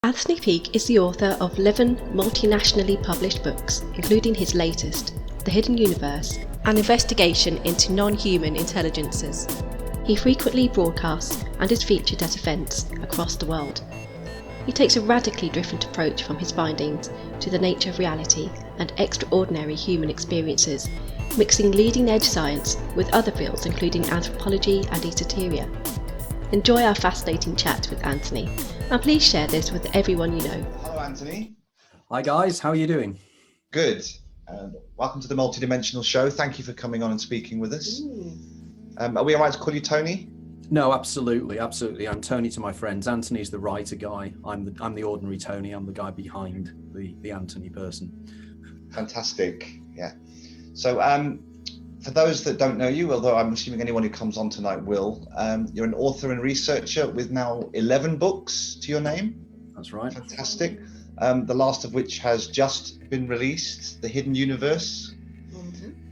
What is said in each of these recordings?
Anthony Peake is the author of 11 multinationally published books, including his latest, The Hidden Universe, an investigation into non-human intelligences. He frequently broadcasts and is featured at events across the world. He takes a radically different approach from his findings to the nature of reality and extraordinary human experiences, mixing leading-edge science with other fields including anthropology and esoteria. Enjoy our fascinating chat with Anthony, and please share this with everyone you know. Hello, Anthony. Hi guys, how are you doing? Good. Welcome to the Multidimensional Show. Thank you for coming on and speaking with us. Are we all right to call you Tony? No, absolutely. I'm Tony to my friends. Anthony's the writer guy. I'm the ordinary Tony. I'm the guy behind the Anthony person. Fantastic. Yeah. So for those that don't know you, although I'm assuming anyone who comes on tonight will, you're an author and researcher with now 11 books to your name. That's right. Fantastic. The last of which has just been released, The Hidden Universe.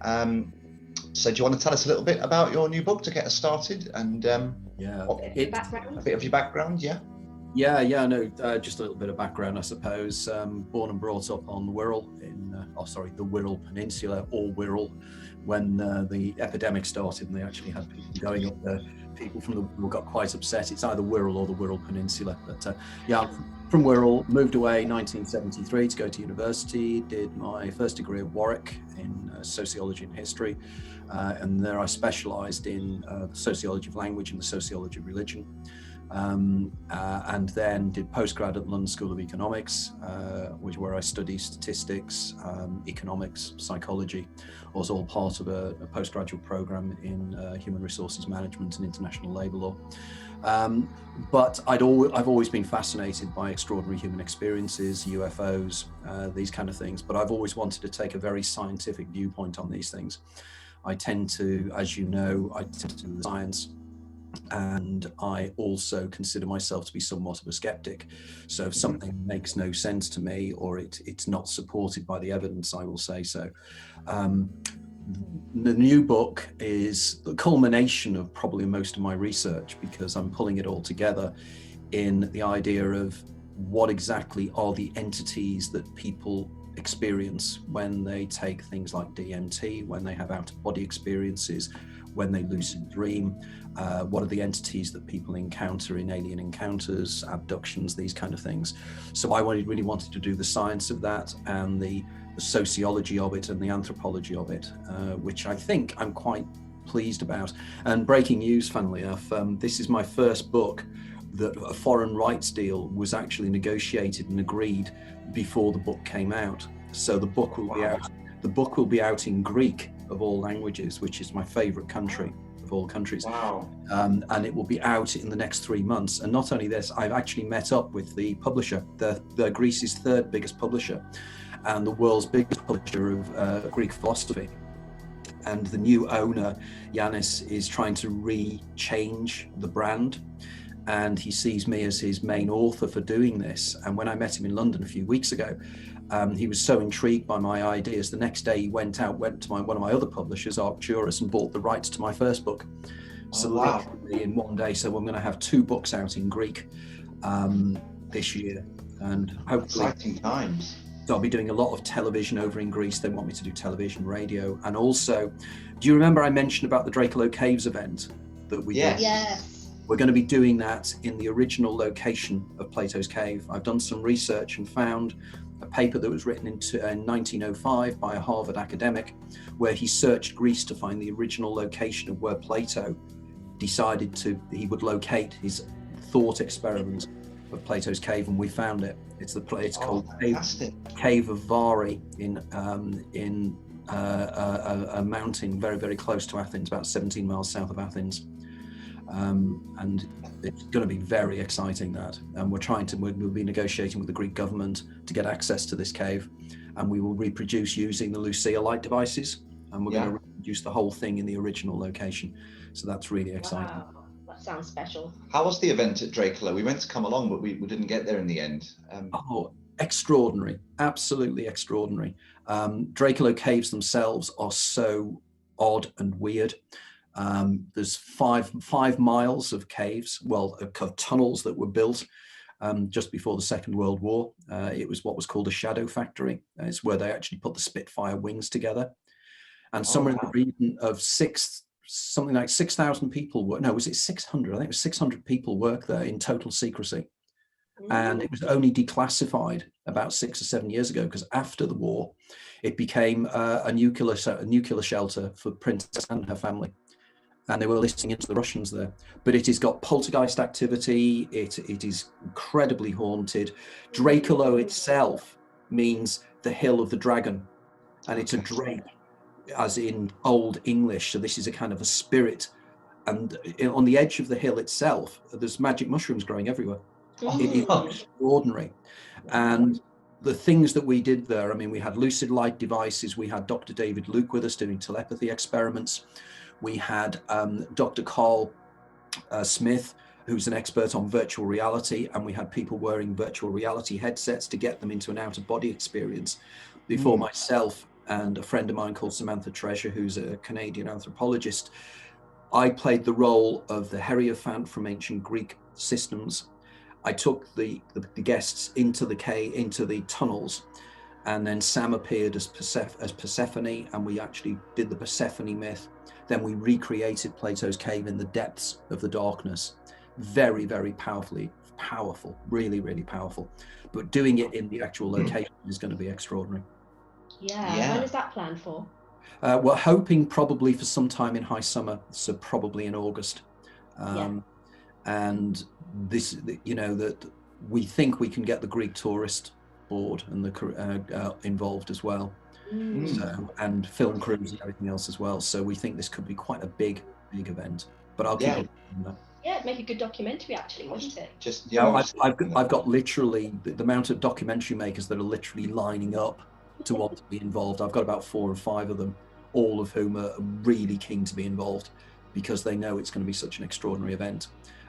So do you want to tell us a little bit about your new book to get us started? And a bit of your background, yeah? Just a little bit of background, I suppose. Born and brought up on the Wirral, the Wirral Peninsula, or Wirral, when the epidemic started, and they actually had people going up there. People from the Wirral got quite upset. It's either Wirral or the Wirral Peninsula. But from Wirral, moved away 1973 to go to university, did my first degree at Warwick in sociology and history. And there I specialised in the sociology of language and the sociology of religion. And then did postgrad at London School of Economics, where I studied statistics, economics, psychology. I was all part of a postgraduate program in human resources management and international labour law. But I've always been fascinated by extraordinary human experiences, UFOs, these kind of things. But I've always wanted to take a very scientific viewpoint on these things. I tend to, as you know, do science. And I also consider myself to be somewhat of a skeptic. So if something makes no sense to me, or it's not supported by the evidence, I will say so. The new book is the culmination of probably most of my research, because I'm pulling it all together in the idea of what exactly are the entities that people experience when they take things like DMT, when they have out-of-body experiences, when they lucid dream. What are the entities that people encounter in alien encounters, abductions, these kind of things. So I really wanted to do the science of that and the sociology of it and the anthropology of it, which I think I'm quite pleased about. And breaking news, funnily enough, this is my first book that a foreign rights deal was actually negotiated and agreed before the book came out. So the book will be out. The book will be out in Greek, of all languages, which is my favourite country of all countries. Wow. And it will be out in the next 3 months. And not only this, I've actually met up with the publisher, the Greece's third biggest publisher, and the world's biggest publisher of Greek philosophy. And the new owner, Yanis, is trying to re-change the brand. And he sees me as his main author for doing this. And when I met him in London a few weeks ago, he was so intrigued by my ideas. The next day he went to one of my other publishers, Arcturus, and bought the rights to my first book. So literally in one day. So I'm going to have 2 books out in Greek this year, and hopefully exciting times. So I'll be doing a lot of television over in Greece. They want me to do television, radio, and also, do you remember I mentioned about the Dracula Caves event that we did? Yes. We're going to be doing that in the original location of Plato's Cave. I've done some research and found a paper that was written in 1905 by a Harvard academic, where he searched Greece to find the original location of where Plato decided he would locate his thought experiment of Plato's Cave, and we found it. It's called Cave of Vari in a mountain very, very close to Athens, about 17 miles south of Athens. And it's going to be very exciting, that, and we'll be negotiating with the Greek government to get access to this cave, and we will reproduce using the Lucia light devices, and we're going to reproduce the whole thing in the original location. So that's really exciting. Wow, that sounds special. How was the event at Dracula? We meant to come along, but we didn't get there in the end. Extraordinary, absolutely extraordinary. Dracula Caves themselves are so odd and weird. There's five miles of caves, of tunnels that were built just before the Second World War. It was what was called a shadow factory. It's where they actually put the Spitfire wings together. And somewhere in the region of something like 6,000 people work. No, was it 600? I think it was 600 people work there in total secrecy. And it was only declassified about 6 or 7 years ago, because after the war, it became a nuclear shelter for Princess and her family. And they were listening into the Russians there. But it has got poltergeist activity. It is incredibly haunted. Dracolo itself means the hill of the dragon. And it's a drake, as in Old English. So this is a kind of a spirit. And on the edge of the hill itself, there's magic mushrooms growing everywhere. It is extraordinary. And the things that we did there, I mean, we had lucid light devices. We had Dr. David Luke with us doing telepathy experiments. We had Dr. Carl Smith, who's an expert on virtual reality, and we had people wearing virtual reality headsets to get them into an out-of-body experience. Before myself and a friend of mine called Samantha Treasure, who's a Canadian anthropologist, I played the role of the Hierophant from ancient Greek systems. I took the guests into the tunnels, and then Sam appeared as Persephone, and we actually did the Persephone myth. Then we recreated Plato's cave in the depths of the darkness. Very, very powerful, really, really powerful. But doing it in the actual location is going to be extraordinary. Yeah. When is that planned for? We're hoping probably for some time in high summer, so probably in August. And this, that we think we can get the Greek tourist board and the involved as well. So, and film crews and everything else as well. So we think this could be quite a big event. But I'll keep on that. Yeah, it'd make a good documentary actually, wouldn't it? I've got literally the amount of documentary makers that are literally lining up to want to be involved. I've got about 4 or 5 of them, all of whom are really keen to be involved because they know it's going to be such an extraordinary event.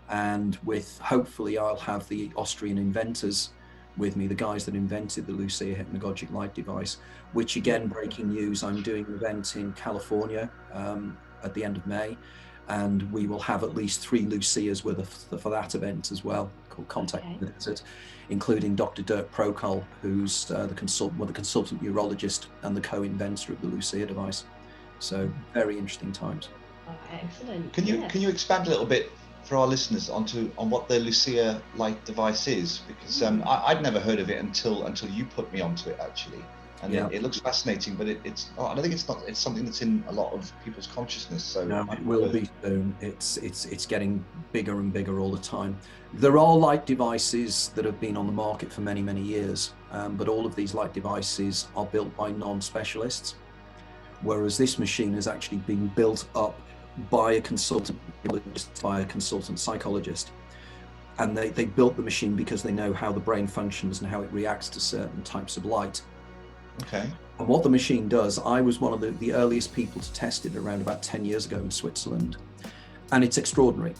And with, hopefully, I'll have the Austrian inventors with me, the guys that invented the Lucia hypnagogic light device, which again, breaking news, I'm doing an event in California at the end of May, and we will have at least 3 Lucias for that event as well, called Contact in the Desert, including Dr. Dirk Prokol, who's the consultant urologist and the co-inventor of the Lucia device. So very interesting times. Oh, excellent. Can you expand a little bit for our listeners on what the Lucia light device is? Because I'd never heard of it until you put me onto it actually, and it looks fascinating. But I don't think it's something that's in a lot of people's consciousness. So no, it will be soon. It's getting bigger and bigger all the time. There are light devices that have been on the market for many years, but all of these light devices are built by non-specialists, whereas this machine has actually been built up by a consultant psychologist, and they built the machine because they know how the brain functions and how it reacts to certain types of light. Okay. And what the machine does, I was one of the earliest people to test it around about 10 years ago in Switzerland, and it's extraordinary.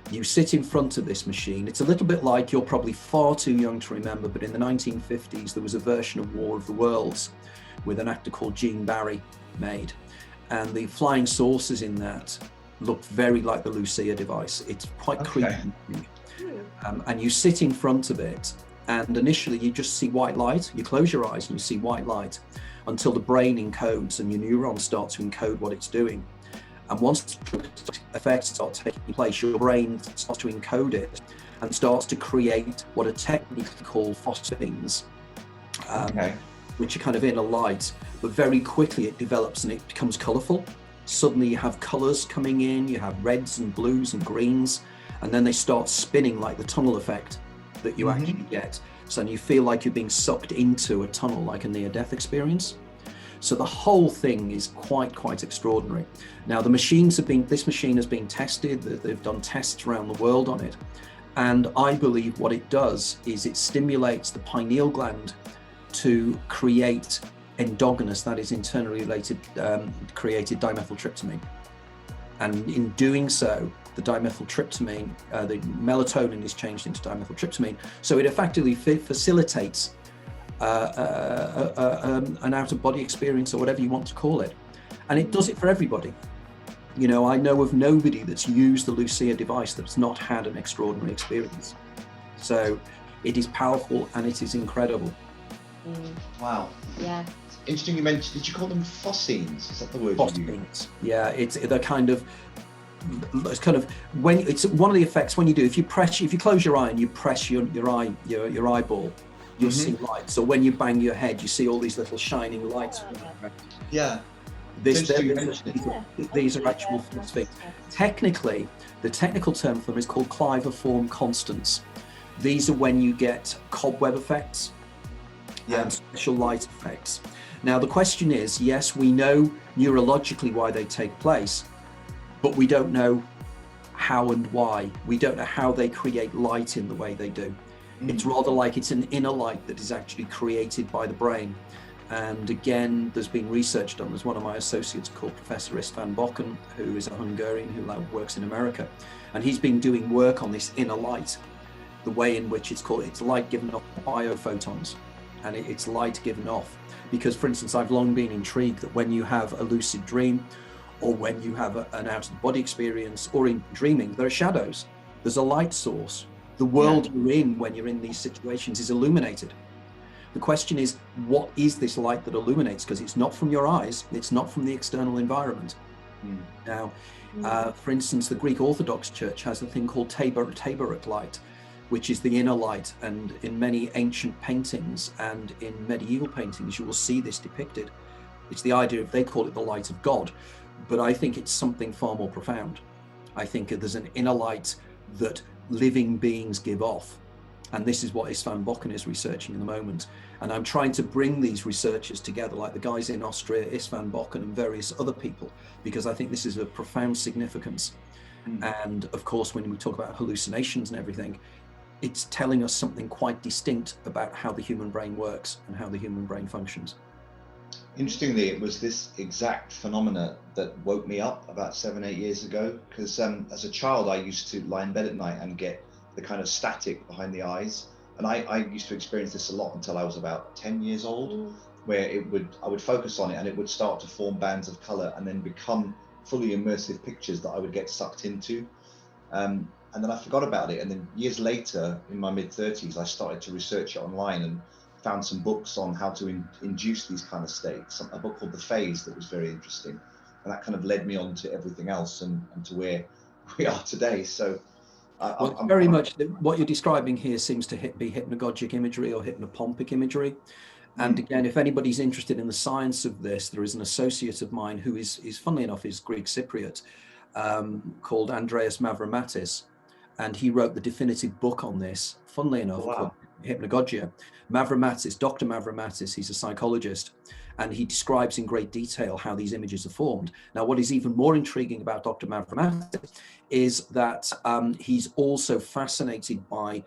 You sit in front of this machine. It's a little bit like, you're probably far too young to remember, but in the 1950s there was a version of War of the Worlds with an actor called Gene Barry made. And the flying saucers in that look very like the Lucia device. It's quite creepy. And you sit in front of it, and initially you just see white light. You close your eyes and you see white light until the brain encodes and your neurons start to encode what it's doing. And once effects start taking place, your brain starts to encode it and starts to create what are technically called phosphines. Which are kind of inner light, but very quickly it develops and it becomes colourful. Suddenly you have colours coming in, you have reds and blues and greens, and then they start spinning like the tunnel effect that you actually get. So you feel like you're being sucked into a tunnel, like a near-death experience. So the whole thing is quite extraordinary. Now this machine has been tested, they've done tests around the world on it, and I believe what it does is it stimulates the pineal gland to create endogenous, that is internally related, created dimethyltryptamine. And in doing so, the dimethyltryptamine, the melatonin is changed into dimethyltryptamine. So it effectively facilitates an out-of-body experience, or whatever you want to call it. And it does it for everybody. You know, I know of nobody that's used the Lucia device that's not had an extraordinary experience. So It is powerful and it is incredible. Wow. Yeah. Interesting you mentioned, did you call them phosines? Is that the word you used? Phosines. Yeah, it's the kind of when it's one of the effects when you do, if you close your eye and you press your eyeball, you'll see light. So when you bang your head, you see all these little shining lights. Yeah. These are actual things. Technically, the technical term for them is called claviform constants. These are when you get cobweb effects and special light effects. Now the question is, yes, we know neurologically why they take place, but we don't know how and why. We don't know how they create light in the way they do. It's rather like it's an inner light that is actually created by the brain. And again, there's been research done. There's one of my associates called Professor Istvan Bokken, who is a Hungarian who now works in America. And he's been doing work on this inner light, the way in which it's light given off biophotons. And it's light given off. Because, for instance, I've long been intrigued that when you have a lucid dream, or when you have an out-of-the-body experience, or in dreaming, there are shadows. There's a light source. The world you're in when you're in these situations is illuminated. The question is, what is this light that illuminates? Because it's not from your eyes, it's not from the external environment. Now, for instance, the Greek Orthodox Church has a thing called Taboric light, which is the inner light. And in many ancient paintings and in medieval paintings, you will see this depicted. It's the idea of, they call it the light of God, but I think it's something far more profound. I think there's an inner light that living beings give off. And this is what Istvan Bokken is researching at the moment. And I'm trying to bring these researchers together, like the guys in Austria, Istvan Bokken and various other people, because I think this is of profound significance. And of course, when we talk about hallucinations and everything, it's telling us something quite distinct about how the human brain works and how the human brain functions. Interestingly, it was this exact phenomena that woke me up about 7-8 years ago, because as a child I used to lie in bed at night and get the kind of static behind the eyes, and I used to experience this a lot until I was about 10 years old, where I would focus on it and it would start to form bands of color and then become fully immersive pictures that I would get sucked into, and then I forgot about it. And then years later, in my mid-30s, I started to research it online and found some books on how to induce these kind of states. A book called The Phase that was very interesting, and that kind of led me on to everything else and to where we are today. So I'm very much what you're describing here seems to be hypnagogic imagery or hypnopompic imagery. And again, if anybody's interested in the science of this, there is an associate of mine who is funnily enough, is Greek Cypriot, called Andreas Mavromatis. And he wrote the definitive book on this, funnily enough, called Hypnagogia. Mavromatis, Dr. Mavromatis, he's a psychologist, and he describes in great detail how these images are formed. Now, what is even more intriguing about Dr. Mavromatis is that he's also fascinated by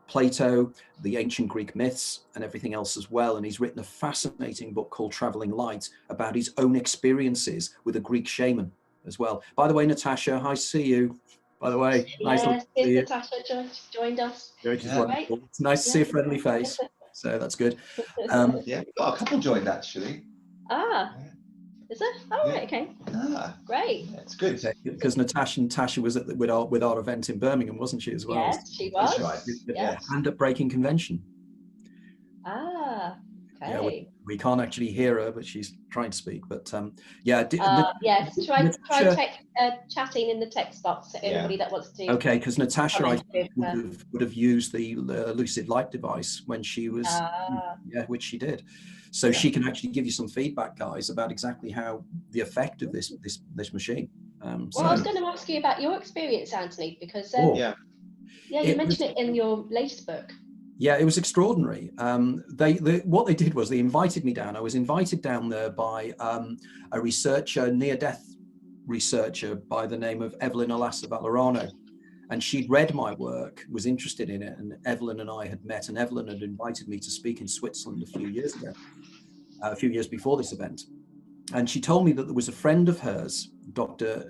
Plato, the ancient Greek myths, and everything else as well. And he's written a fascinating book called Traveling Light about his own experiences with a Greek shaman as well. By the way, Natasha, I see you. By the way, nice to see you. Natasha joined us. Right. It's nice to see a friendly face, so that's good. Yeah, we've got a couple joined actually. Is it? Oh, right, okay. Great. That's good. Because Natasha was at with our event in Birmingham, wasn't she, as well? Yes, she was. That's right. Yes. And at Breaking Convention. Okay. Yeah, we can't actually hear her, but she's trying to speak. But yes, try chatting in the text box to anybody that wants to. Okay, because Natasha would have used the lucid light device when she was, which she did. So she can actually give you some feedback, guys, about exactly how the effect of this machine. I was going to ask you about your experience, Anthony, because you mentioned it in your latest book. Yeah, it was extraordinary. What they did was they invited me down. I was invited down there by a researcher, near-death researcher by the name of Evelyn Olassa Valorano. And she'd read my work, was interested in it, and Evelyn and I had met, and Evelyn had invited me to speak in Switzerland a few years ago, a few years before this event. And she told me that there was a friend of hers, Dr.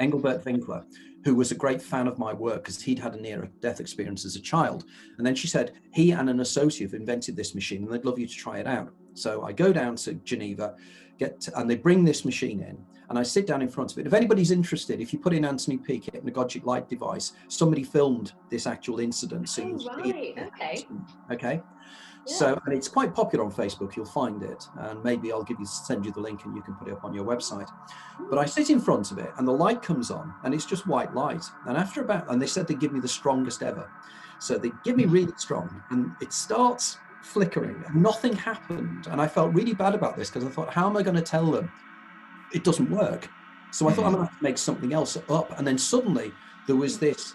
Engelbert Winkler, who was a great fan of my work because he'd had a near-death experience as a child. And then she said, he and an associate invented this machine and they'd love you to try it out. So I go down to Geneva, and they bring this machine in, and I sit down in front of it. If anybody's interested, if you put in Anthony Peake hypnagogic light device, somebody filmed this actual incident. So you right, okay. Okay. Yeah. So, and it's quite popular on Facebook, you'll find it, and maybe I'll send you the link and you can put it up on your website. But I sit in front of it and the light comes on and it's just white light. And and they said they'd give me the strongest ever. So they give me really strong and it starts flickering and nothing happened. And I felt really bad about this because I thought, how am I going to tell them it doesn't work? So I thought I'm going to have to make something else up. And then suddenly there was this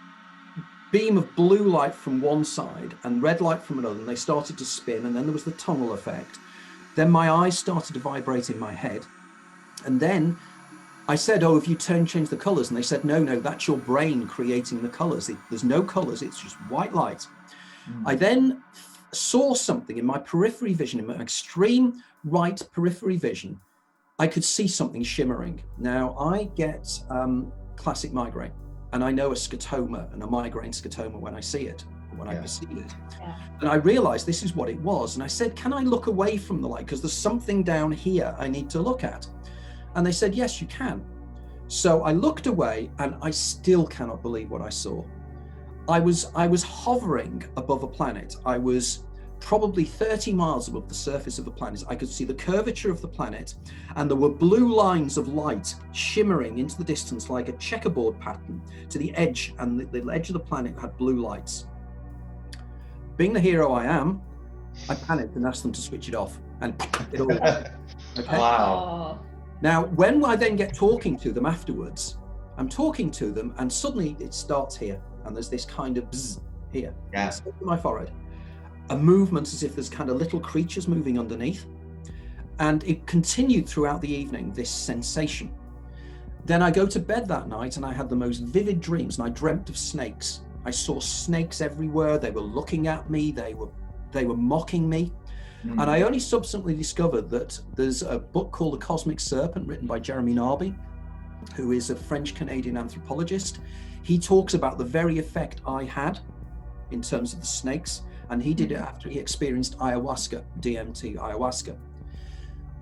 beam of blue light from one side and red light from another, and they started to spin, and then there was the tunnel effect. Then my eyes started to vibrate in my head, and then I said, oh, if you change the colors, and they said, no, that's your brain creating the colors. There's no colors, it's just white light. I then saw something in my periphery vision, in my extreme right periphery vision. I could see something shimmering. Now I get classic migraine. And I know a scotoma and a migraine scotoma when I see it, when I perceive it. Yeah. And I realized this is what it was. And I said, can I look away from the light? Because there's something down here I need to look at. And they said, yes, you can. So I looked away and I still cannot believe what I saw. I was hovering above a planet. I was probably 30 miles above the surface of the planet. I could see the curvature of the planet, and there were blue lines of light shimmering into the distance like a checkerboard pattern to the edge, and the edge of the planet had blue lights. Being the hero I am, I panicked and asked them to switch it off, and it all okay. Wow. Now, when I then get talking to them afterwards, I'm talking to them, and suddenly it starts here, and there's this kind of bzzz here, my forehead. A movement as if there's kind of little creatures moving underneath. And it continued throughout the evening, this sensation. Then I go to bed that night and I had the most vivid dreams, and I dreamt of snakes. I saw snakes everywhere. They were looking at me. They were mocking me. And I only subsequently discovered that there's a book called The Cosmic Serpent written by Jeremy Narby, who is a French-Canadian anthropologist. He talks about the very effect I had in terms of the snakes. And he did it after he experienced ayahuasca, DMT ayahuasca.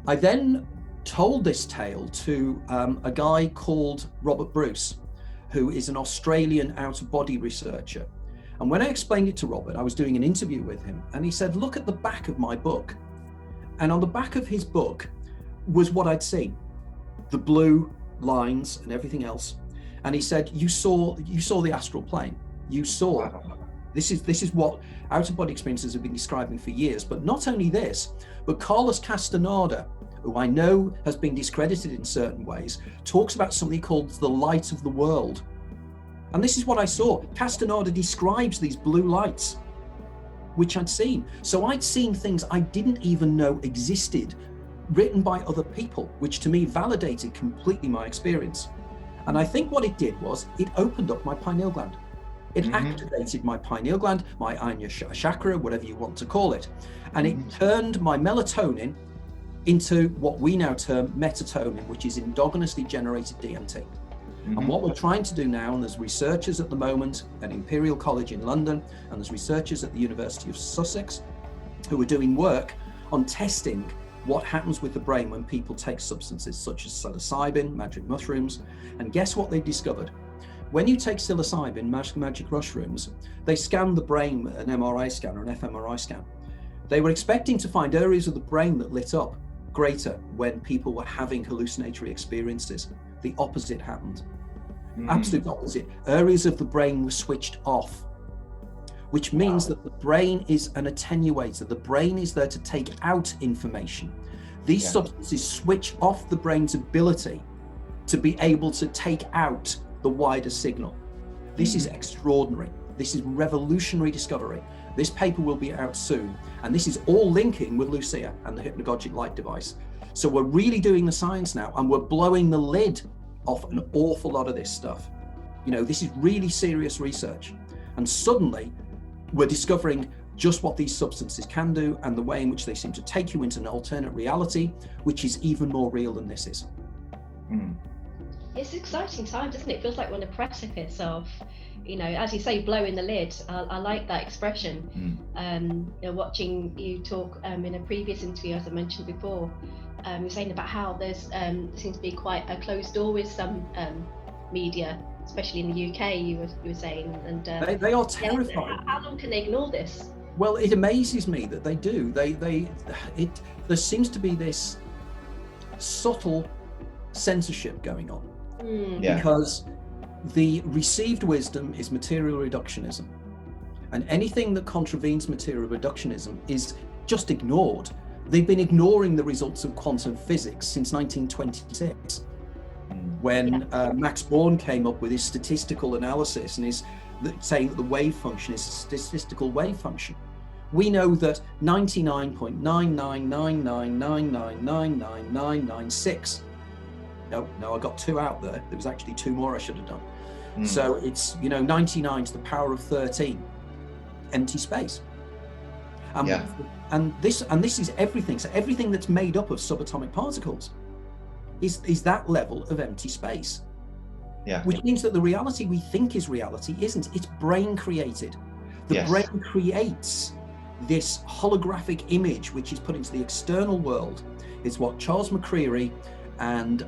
I then told this tale to a guy called Robert Bruce, who is an Australian out-of-body researcher. And when I explained it to Robert, I was doing an interview with him, and he said, look at the back of my book. And on the back of his book was what I'd seen, the blue lines and everything else. And he said, you saw the astral plane. You saw. Wow. This is what out-of-body experiences have been describing for years. But not only this, but Carlos Castaneda, who I know has been discredited in certain ways, talks about something called the light of the world. And this is what I saw. Castaneda describes these blue lights, which I'd seen. So I'd seen things I didn't even know existed, written by other people, which to me validated completely my experience. And I think what it did was it opened up my pineal gland. It activated my pineal gland, my Ajna chakra, whatever you want to call it. And it turned my melatonin into what we now term metatonin, which is endogenously generated DMT. And what we're trying to do now, and there's researchers at the moment at Imperial College in London, and there's researchers at the University of Sussex who are doing work on testing what happens with the brain when people take substances such as psilocybin, magic mushrooms. And guess what they discovered? When you take psilocybin, magic mushrooms, they scan the brain, an MRI scan or an fMRI scan. They were expecting to find areas of the brain that lit up greater when people were having hallucinatory experiences. The opposite happened. Absolute opposite. Areas of the brain were switched off, which means that the brain is an attenuator. The brain is there to take out information. These substances switch off the brain's ability to be able to take out the wider signal. This is extraordinary. This is revolutionary discovery. This paper will be out soon, and this is all linking with Lucia and the hypnagogic light device. So we're really doing the science now, and we're blowing the lid off an awful lot of this stuff. You know, this is really serious research, and suddenly we're discovering just what these substances can do and the way in which they seem to take you into an alternate reality, which is even more real than this is. It's an exciting time, doesn't it? It feels like we're on the precipice of, as you say, blowing the lid. I like that expression. Watching you talk in a previous interview, as I mentioned before, you're saying about how there's seems to be quite a closed door with some media, especially in the UK. You were saying, and they are terrified. How long can they ignore this? Well, it amazes me that they do. There seems to be this subtle censorship going on. Because the received wisdom is material reductionism, and anything that contravenes material reductionism is just ignored. They've been ignoring the results of quantum physics since 1926, when Max Born came up with his statistical analysis and is saying that the wave function is a statistical wave function. We know that 99.99999999996. No, I got 2 out there. There was actually 2 more I should have done. So it's 99 to the power of 13 empty space. And this is everything. So everything that's made up of subatomic particles is that level of empty space. Which means that the reality we think is reality isn't. It's brain created. The brain creates this holographic image which is put into the external world. It's what Charles McCreery and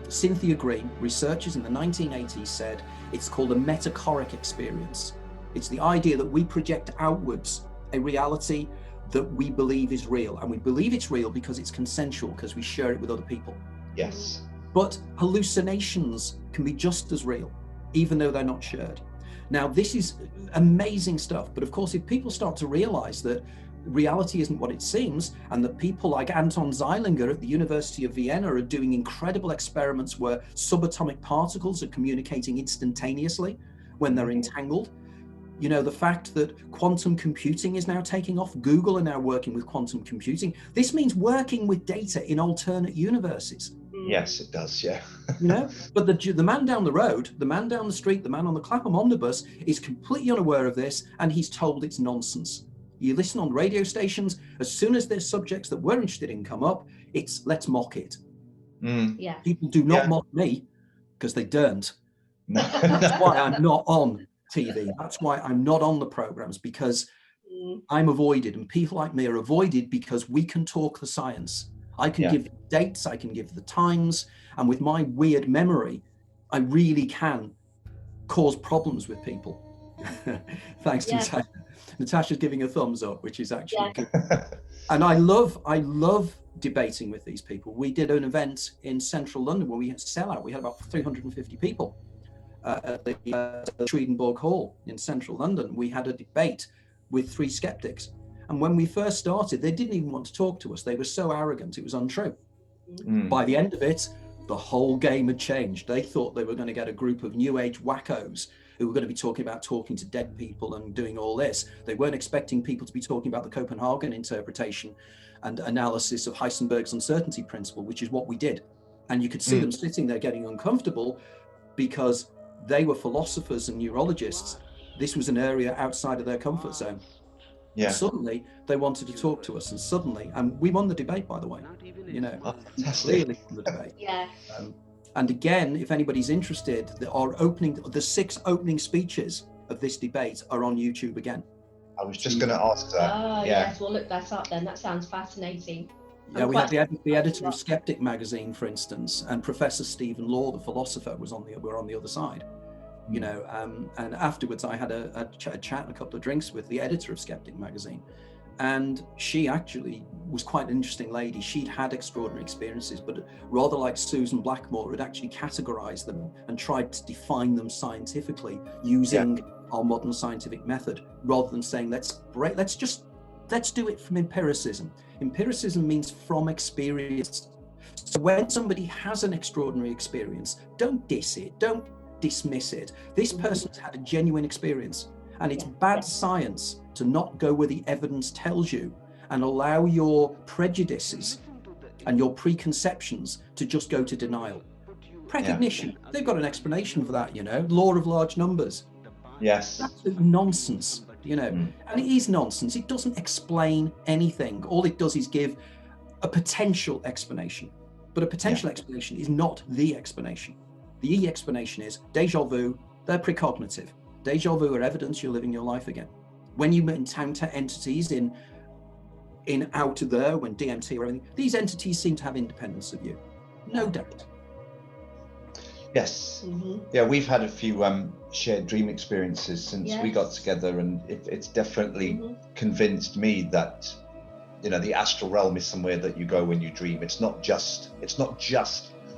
Cynthia Green, researchers in the 1980s, said it's called a metachoric experience. It's the idea that we project outwards a reality that we believe is real, and we believe it's real because it's consensual, because we share it with other people. Yes. But hallucinations can be just as real, even though they're not shared. Now, this is amazing stuff, but of course, if people start to realize that reality isn't what it seems, and that people like Anton Zeilinger at the University of Vienna are doing incredible experiments where subatomic particles are communicating instantaneously when they're entangled. The fact that quantum computing is now taking off. Google are now working with quantum computing. This means working with data in alternate universes. Yes, it does, yeah. But the man down the road, the man down the street, the man on the Clapham omnibus is completely unaware of this, and he's told it's nonsense. You listen on radio stations, as soon as there's subjects that we're interested in come up, it's let's mock it. People do not mock me, because they don't. That's why I'm not on TV. That's why I'm not on the programs, because I'm avoided, and people like me are avoided because we can talk the science. I can give dates, I can give the times, and with my weird memory, I really can cause problems with people. Thanks to Natasha. Natasha's giving a thumbs up, which is actually good. And I love debating with these people. We did an event in central London where we had sellout. We had about 350 people at the Swedenborg Hall in central London. We had a debate with 3 skeptics. And when we first started, they didn't even want to talk to us. They were so arrogant, it was untrue. By the end of it, the whole game had changed. They thought they were going to get a group of new age wackos who were going to be talking about talking to dead people and doing all this. They weren't expecting people to be talking about the Copenhagen interpretation and analysis of Heisenberg's uncertainty principle, which is what we did. And you could see them sitting there getting uncomfortable because they were philosophers and neurologists. This was an area outside of their comfort zone. Suddenly they wanted to talk to us, and we won the debate, by the way. Clearly won the debate. And again, if anybody's interested, the 6 opening speeches of this debate are on YouTube again. I was just going to ask that. Oh, yes, we'll look that up then. That sounds fascinating. Yeah, we had the editor of Skeptic magazine, for instance, and Professor Stephen Law, the philosopher, were on the other side. And afterwards I had a chat and a couple of drinks with the editor of Skeptic magazine, and she actually was quite an interesting lady. She'd had extraordinary experiences, but rather like Susan Blackmore, had actually categorized them and tried to define them scientifically using our modern scientific method, rather than saying let's do it from empiricism. Empiricism means from experience. So when somebody has an extraordinary experience, don't diss it, don't dismiss it. This person's had a genuine experience, and it's bad science to not go where the evidence tells you and allow your prejudices and your preconceptions to just go to denial. Precognition, they've got an explanation for that, law of large numbers. Yes. Absolute nonsense, and it is nonsense. It doesn't explain anything. All it does is give a potential explanation, but a potential explanation is not the explanation. The E explanation is deja vu, they're precognitive. Deja vu are evidence you're living your life again. When you encounter entities in out there, when DMT or anything, these entities seem to have independence of you. No doubt. Yes. Yeah, we've had a few shared dream experiences since we got together, and it's definitely convinced me that, you know, the astral realm is somewhere that you go when you dream. It's not just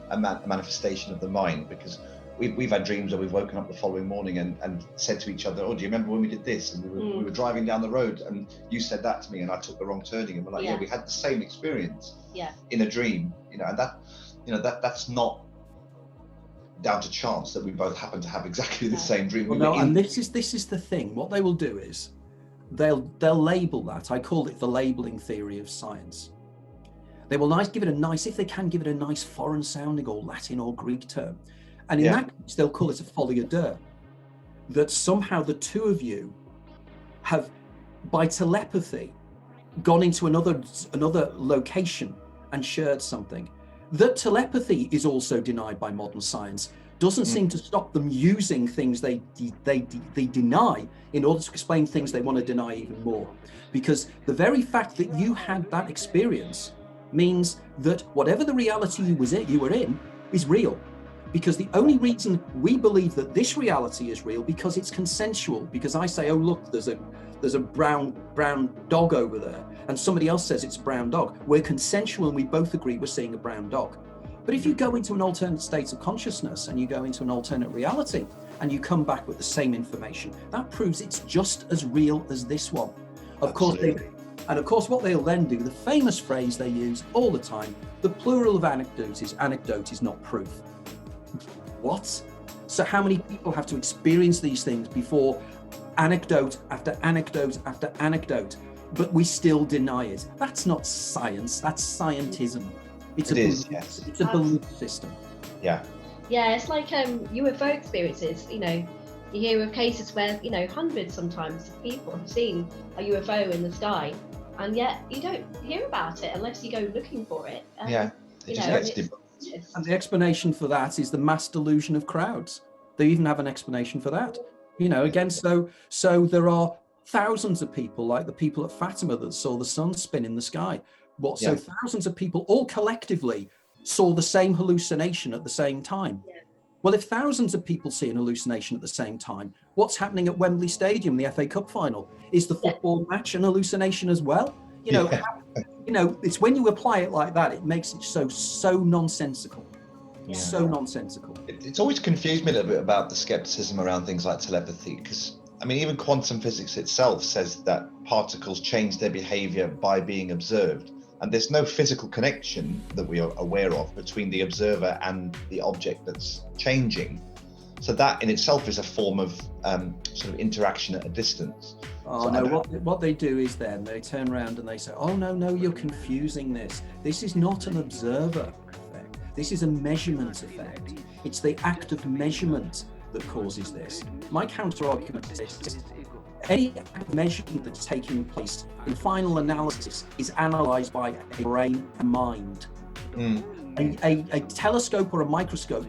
a manifestation of the mind, because we've had dreams where we've woken up the following morning and said to each other, oh, do you remember when we did this? And we were driving down the road and you said that to me and I took the wrong turning, and we're like, yeah, we had the same experience in a dream, you know, and that, you know, that's not down to chance that we both happen to have exactly the same dream. Well, no, and this is the thing. What they will do is they'll label that. I call it the labeling theory of science. They will give it a nice, if they can, give it a nice foreign sounding or Latin or Greek term. And in that case, they'll call it a folie à deux. That somehow the two of you have, by telepathy, gone into another location and shared something. That telepathy is also denied by modern science. Doesn't seem to stop them using things they deny in order to explain things they want to deny even more. Because the very fact that you had that experience means that whatever the reality you were in is real. Because the only reason we believe that this reality is real, because it's consensual. Because I say, oh look, there's a brown dog over there, and somebody else says it's a brown dog. We're consensual and we both agree we're seeing a brown dog. But if you go into an alternate state of consciousness and you go into an alternate reality and you come back with the same information, that proves it's just as real as this one. Of course, what they'll then do, the famous phrase they use all the time, the plural of anecdote is not proof. What? So how many people have to experience these things before anecdote after anecdote after anecdote, but we still deny it? That's not science, that's scientism. It's a belief system. Yeah, it's like UFO experiences. You know, you hear of cases where, you know, hundreds sometimes of people have seen a UFO in the sky, and yet you don't hear about it unless you go looking for it. And the explanation for that is the mass delusion of crowds. They even have an explanation for that. You know, again, so there are thousands of people, like the people at Fatima that saw the sun spin in the sky. So thousands of people all collectively saw the same hallucination at the same time. Well, if thousands of people see an hallucination at the same time, what's happening at Wembley Stadium, the FA Cup final? Is the football match an hallucination as well? You know, it's when you apply it like that, it makes it so nonsensical. So nonsensical. It's always confused me a little bit about the skepticism around things like telepathy, because I mean, even quantum physics itself says that particles change their behavior by being observed, and there's no physical connection that we are aware of between the observer and the object that's changing. So that in itself is a form of sort of interaction at a distance. Oh, so no, what they do is then they turn around and they say, oh, no, you're confusing this. This is not an observer effect. This is a measurement effect. It's the act of measurement that causes this. My counter-argument is this. Any act of measurement that's taking place in final analysis is analysed by a brain and mind. A telescope or a microscope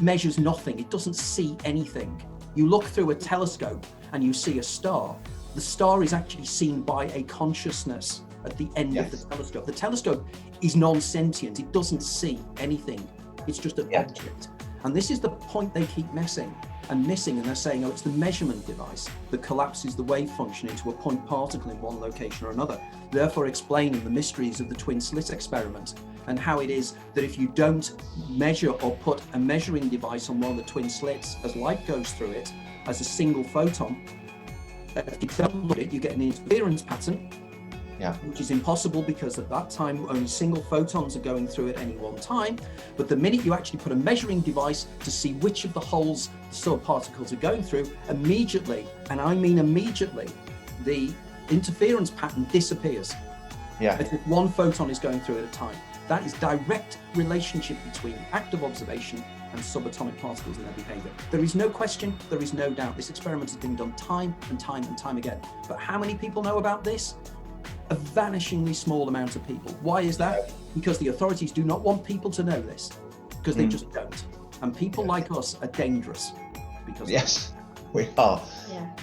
measures nothing. It doesn't see anything. You look through a telescope and you see a star. The star is actually seen by a consciousness at the end of the telescope. The telescope is non-sentient. It doesn't see anything. It's just an object. And this is the point they keep missing, and they're saying, oh, it's the measurement device that collapses the wave function into a point particle in one location or another, therefore explaining the mysteries of the twin slit experiment, and how it is that if you don't measure or put a measuring device on one of the twin slits as light goes through it as a single photon, if you don't look at it, you get an interference pattern, which is impossible because at that time only single photons are going through at any one time. But the minute you actually put a measuring device to see which of the holes the subparticles are going through, immediately, and I mean immediately, the interference pattern disappears. As if one photon is going through at a time. That is direct relationship between active observation and subatomic particles and their behavior. There is no question, there is no doubt. This experiment has been done time and time and time again. But how many people know about this? A vanishingly small amount of people. Why is that? Because the authorities do not want people to know this, because they just don't. And people like us are dangerous because Yes, we are.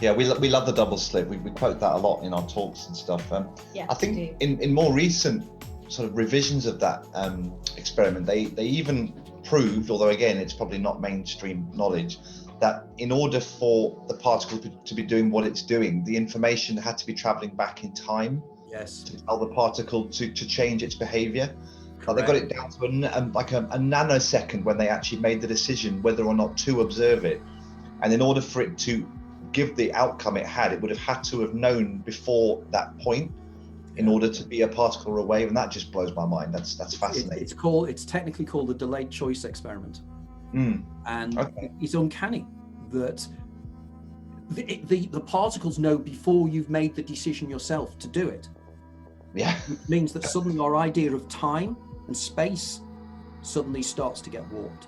Yeah. We love the double slit. We quote that a lot in our talks and stuff. Yeah, I think in more recent sort of revisions of that experiment, they even proved, although again it's probably not mainstream knowledge, that in order for the particle to be doing what it's doing, the information had to be traveling back in time. Yes. To tell the particle to change its behavior. Like they got it down to a nanosecond when they actually made the decision whether or not to observe it. And in order for it to give the outcome it had, it would have had to have known before that point in order to be a particle or a wave. And that just blows my mind. That's fascinating. It's technically called the delayed choice experiment. And Okay. it's uncanny that the particles know before you've made the decision yourself to do it. Yeah. It means that suddenly our idea of time and space suddenly starts to get warped.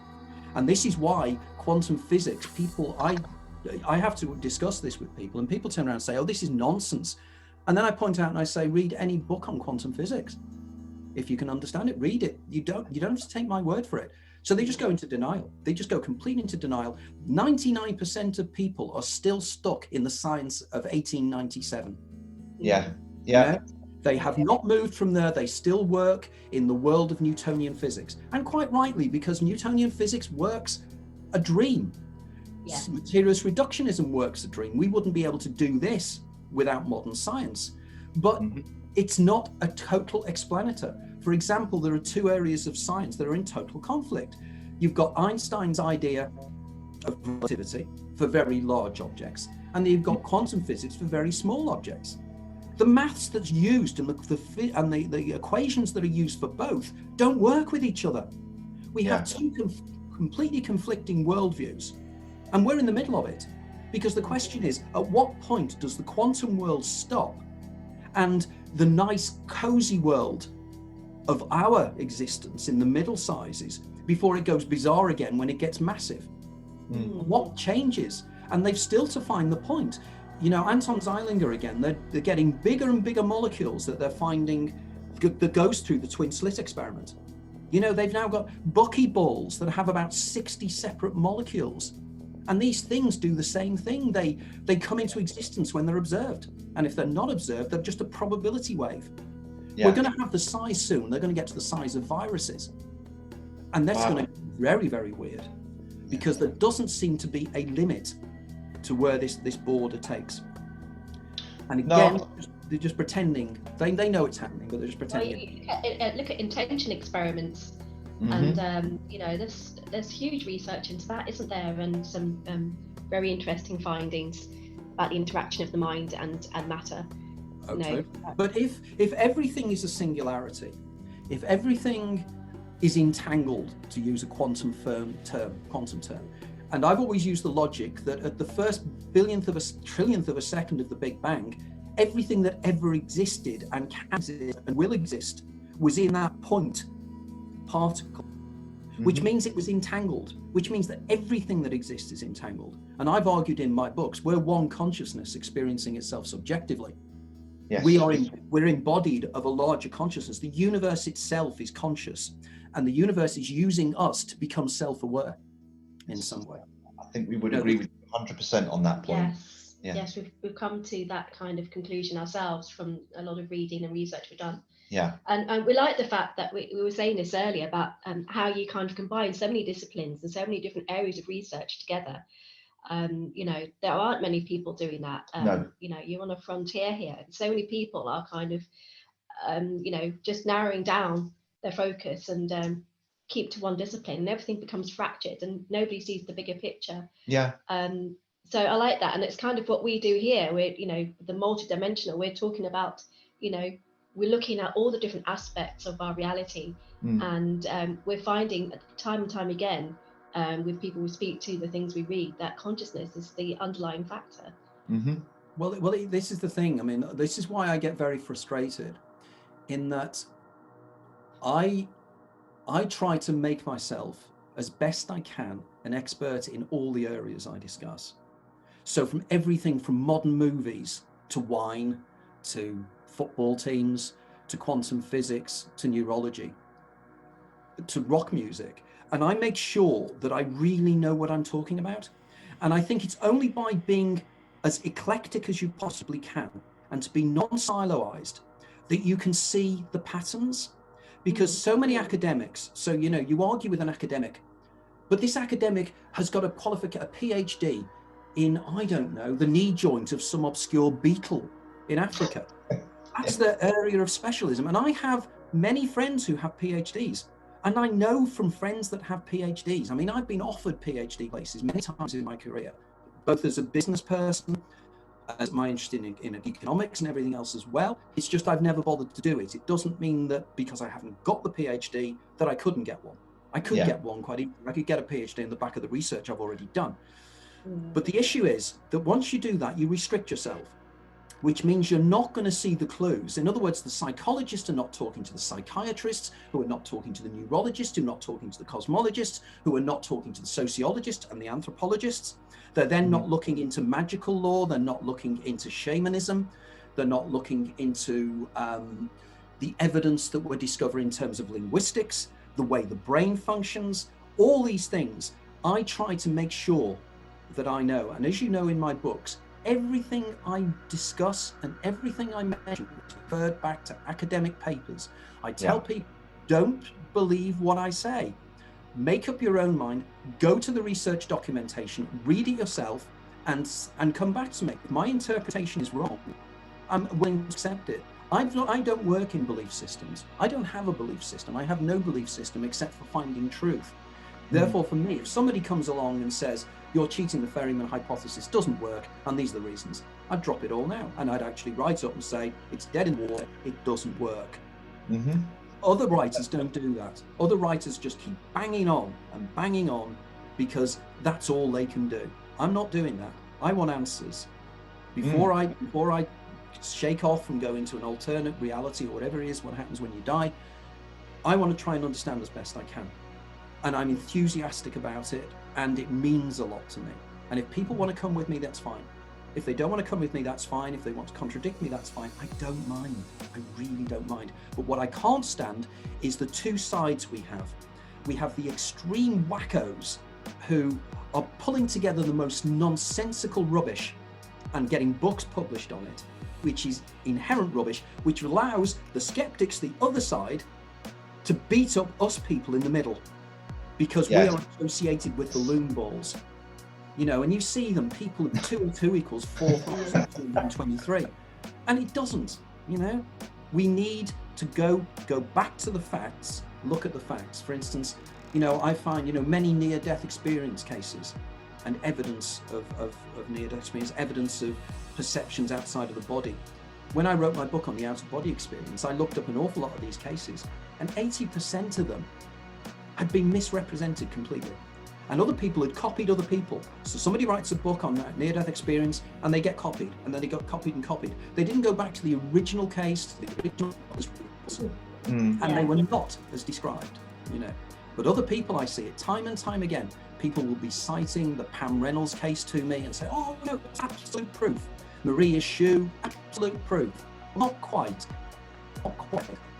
And this is why quantum physics, I have to discuss this with people, and people turn around and say, oh, this is nonsense. And then I point out and I say, read any book on quantum physics. If you can understand it, read it. You don't have to take my word for it. So they just go into denial. They just go complete into denial. 99% of people are still stuck in the science of 1897. Yeah. You know? They have not moved from there. They still work in the world of Newtonian physics. And quite rightly, because Newtonian physics works a dream. Yeah. Materialist reductionism works a dream. We wouldn't be able to do this without modern science. But it's not a total explanator. For example, there are two areas of science that are in total conflict. You've got Einstein's idea of relativity for very large objects, and then you've got quantum physics for very small objects. The maths that's used and the equations that are used for both don't work with each other. We have two completely conflicting worldviews, and we're in the middle of it. Because the question is, at what point does the quantum world stop and the nice, cozy world of our existence in the middle sizes before it goes bizarre again when it gets massive? What changes? And they've still to find the point. You know, Anton Zeilinger again, they're getting bigger and bigger molecules that they're finding that goes through the twin slit experiment. You know, they've now got buckyballs that have about 60 separate molecules. And these things do the same thing. They come into existence when they're observed. And if they're not observed, they're just a probability wave. We're going to have the size soon. They're going to get to the size of viruses. And that's going to be very, very weird, because there doesn't seem to be a limit to where this border takes. And again, they're just pretending. They know it's happening, but they're just pretending. Well, look at intention experiments. And you know, there's huge research into that, isn't there? And some very interesting findings about the interaction of the mind and matter. Okay. You know, but if everything is a singularity, if everything is entangled, to use a quantum term, and I've always used the logic that at the first billionth of a trillionth of a second of the Big Bang, everything that ever existed and can exist and will exist was in that point particle, which means it was entangled, which means that everything that exists is entangled. And I've argued in my books, we're one consciousness experiencing itself subjectively. Yes. We're embodied of a larger consciousness. The universe itself is conscious, and the universe is using us to become self-aware in some way. I think we would agree with you 100% on that point. Yes, we've come to that kind of conclusion ourselves from a lot of reading and research we've done. Yeah. And we like the fact that we were saying this earlier about how you kind of combine so many disciplines and so many different areas of research together. You know, there aren't many people doing that. No. You know, you're on a frontier here. So many people are kind of, you know, just narrowing down their focus and keep to one discipline, and everything becomes fractured and nobody sees the bigger picture. Yeah. So I like that. And it's kind of what we do here. We're, you know, the multidimensional, we're talking about, you know, we're looking at all the different aspects of our reality. And we're finding time and time again, with people we speak to, the things we read, that consciousness is the underlying factor. Well, this is the thing. I mean, this is why I get very frustrated, in that I try to make myself, as best I can, an expert in all the areas I discuss. So from everything from modern movies to wine, to football teams, to quantum physics, to neurology. to rock music, and I make sure that I really know what I'm talking about. And I think it's only by being as eclectic as you possibly can and to be non-siloized that you can see the patterns. Because so many academics, so you argue with an academic, but this academic has got a PhD in, I don't know, the knee joint of some obscure beetle in Africa. That's their area of specialism. And I have many friends who have PhDs. And I know from friends that have PhDs. I mean, I've been offered PhD places many times in my career, both as a business person, as my interest in economics and everything else as well. It's just I've never bothered to do it. It doesn't mean that because I haven't got the PhD that I couldn't get one. I could get one quite easily. I could get a PhD in the back of the research I've already done. But the issue is that once you do that, you restrict yourself, which means you're not going to see the clues. In other words, the psychologists are not talking to the psychiatrists, who are not talking to the neurologists, who are not talking to the cosmologists, who are not talking to the sociologists and the anthropologists. They're then not looking into magical law. They're not looking into shamanism. They're not looking into the evidence that we're discovering in terms of linguistics, the way the brain functions, all these things. I try to make sure that I know. And as you know in my books, everything I discuss and everything I mention is referred back to academic papers. I tell people, don't believe what I say. Make up your own mind, go to the research documentation, read it yourself, and come back to me. If my interpretation is wrong, I'm willing to accept it. I don't work in belief systems. I don't have a belief system. I have no belief system except for finding truth. Therefore, for me, if somebody comes along and says, you're cheating, the Ferryman hypothesis doesn't work, and these are the reasons, I'd drop it all now. And I'd actually write up and say, it's dead in the water, it doesn't work. Other writers don't do that. Other writers just keep banging on because that's all they can do. I'm not doing that. I want answers. Before I shake off and go into an alternate reality or whatever it is, what happens when you die, I want to try and understand as best I can. And I'm enthusiastic about it, and it means a lot to me. And if people want to come with me, that's fine. If they don't want to come with me, that's fine. If they want to contradict me, that's fine. I don't mind. I really don't mind. But what I can't stand is the two sides we have. We have the extreme wackos who are pulling together the most nonsensical rubbish and getting books published on it, which is inherent rubbish, which allows the skeptics, the other side, to beat up us people in the middle, because we are associated with the loom balls. And you see them, people of 2 and 2 equals 4,223. And it doesn't, We need to go back to the facts, look at the facts. For instance, I find, many near-death experience cases and evidence of near-death experience, evidence of perceptions outside of the body. When I wrote my book on the out-of-body experience, I looked up an awful lot of these cases, and 80% of them had been misrepresented completely. And other people had copied other people. So somebody writes a book on that near-death experience and they get copied, and then they got copied and copied. They didn't go back to the original case, to the original and they were not as described, But other people, I see it time and time again. People will be citing the Pam Reynolds case to me and say, oh no, it's absolute proof. Maria Shu, absolute proof. Not quite.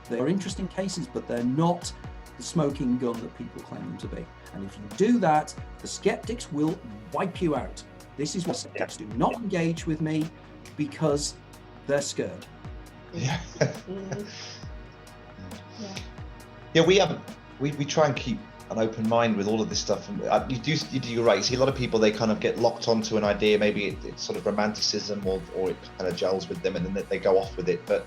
They are interesting cases, but they're not the smoking gun that people claim them to be. And if you do that, the skeptics will wipe you out. This is why skeptics do not engage with me, because they're scared. We try and keep an open mind with all of this stuff. And you're right. You see a lot of people, they kind of get locked onto an idea. Maybe it's sort of romanticism, or it kind of gels with them, and then they go off with it. But